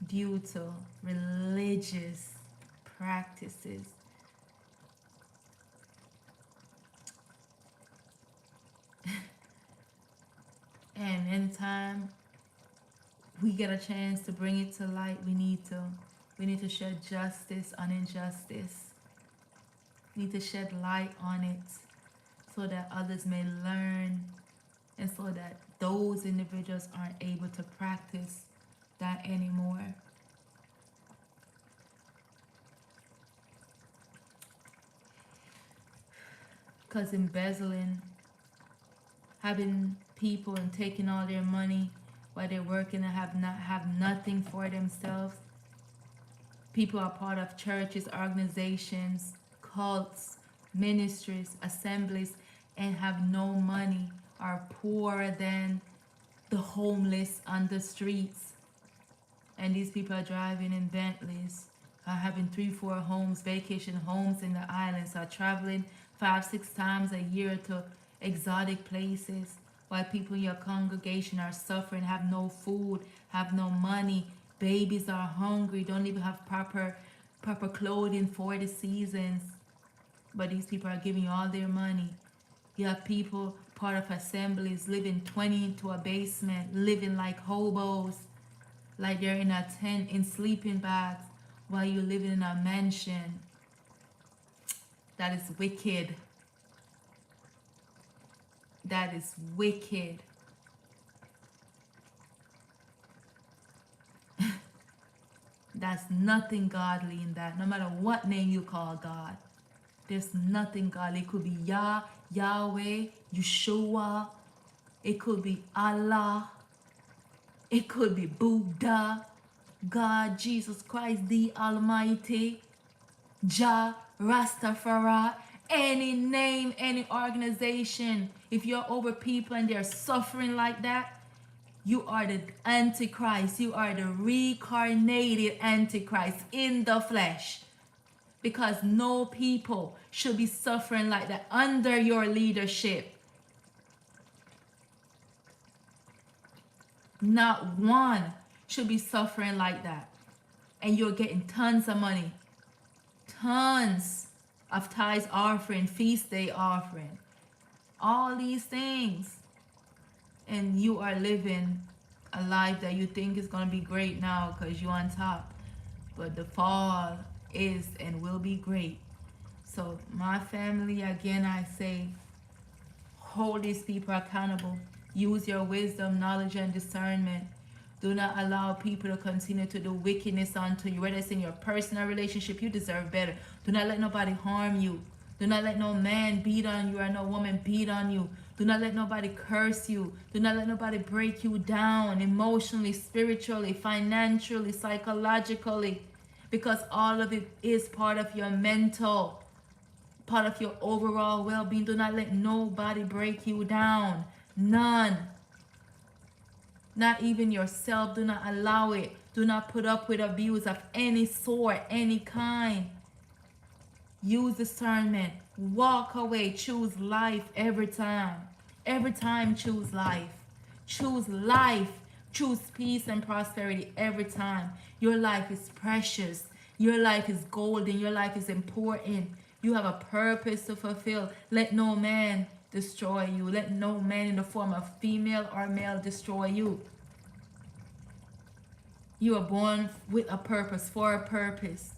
due to religious practices. And anytime we get a chance to bring it to light, we need to shed justice on injustice. We need to shed light on it so that others may learn, and so that those individuals aren't able to practice that anymore. Because embezzling, having people and taking all their money while they're working and have nothing for themselves. People are part of churches, organizations, cults, ministries, assemblies, and have no money, are poorer than the homeless on the streets. And these people are driving in Bentleys, are having 3-4 homes, vacation homes in the islands, are traveling 5-6 times a year to exotic places, while people in your congregation are suffering, have no food, have no money, babies are hungry, don't even have proper clothing for the seasons. But these people are giving you all their money. You have people, part of assemblies, living 20 into a basement, living like hobos, like they're in a tent, in sleeping bags, while you're living in a mansion. That is wicked. That is wicked. That's nothing godly in that. No matter what name you call God, there's nothing godly. It could be Yah, Yahweh, Yeshua. It could be Allah. It could be Buddha, God, Jesus Christ, the Almighty, Jah, Rastafari, any name, any organization. If you're over people and they're suffering like that, you are the Antichrist. You are the reincarnated Antichrist in the flesh. Because no people should be suffering like that under your leadership. Not one should be suffering like that. And you're getting tons of money. Tons of tithes offering, feast day offering. All these things. And you are living a life that you think is going to be great now because you're on top. But the fall is and will be great. So my family, again, I say, hold these people accountable. Use your wisdom, knowledge, and discernment. Do not allow people to continue to do wickedness unto you. Whether it's in your personal relationship, you deserve better. Do not let nobody harm you. Do not let no man beat on you or no woman beat on you. Do not let nobody curse you. Do not let nobody break you down emotionally, spiritually, financially, psychologically. Because all of it is part of your mental, part of your overall well-being. Do not let nobody break you down. None. Not even yourself. Do not allow it. Do not put up with abuse of any sort, any kind. Use discernment. Walk away. Choose life every time. Every time, choose life. Choose life. Choose peace and prosperity every time. Your life is precious. Your life is golden. Your life is important. You have a purpose to fulfill. Let no man destroy you. Let no man in the form of female or male destroy you. You are born with a purpose, for a purpose.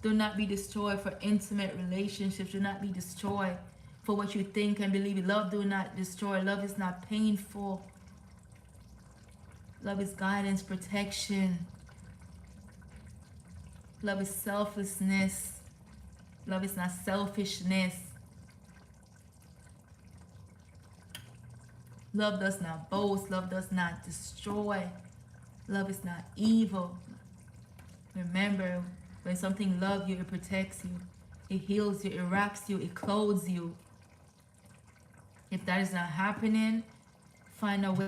Do not be destroyed for intimate relationships. Do not be destroyed for what you think and believe. Love do not destroy. Love is not painful. Love is guidance, protection. Love is selflessness. Love is not selfishness. Love does not boast. Love does not destroy. Love is not evil. Remember, when something loves you, it protects you. It heals you. It wraps you. It clothes you. If that is not happening, find a way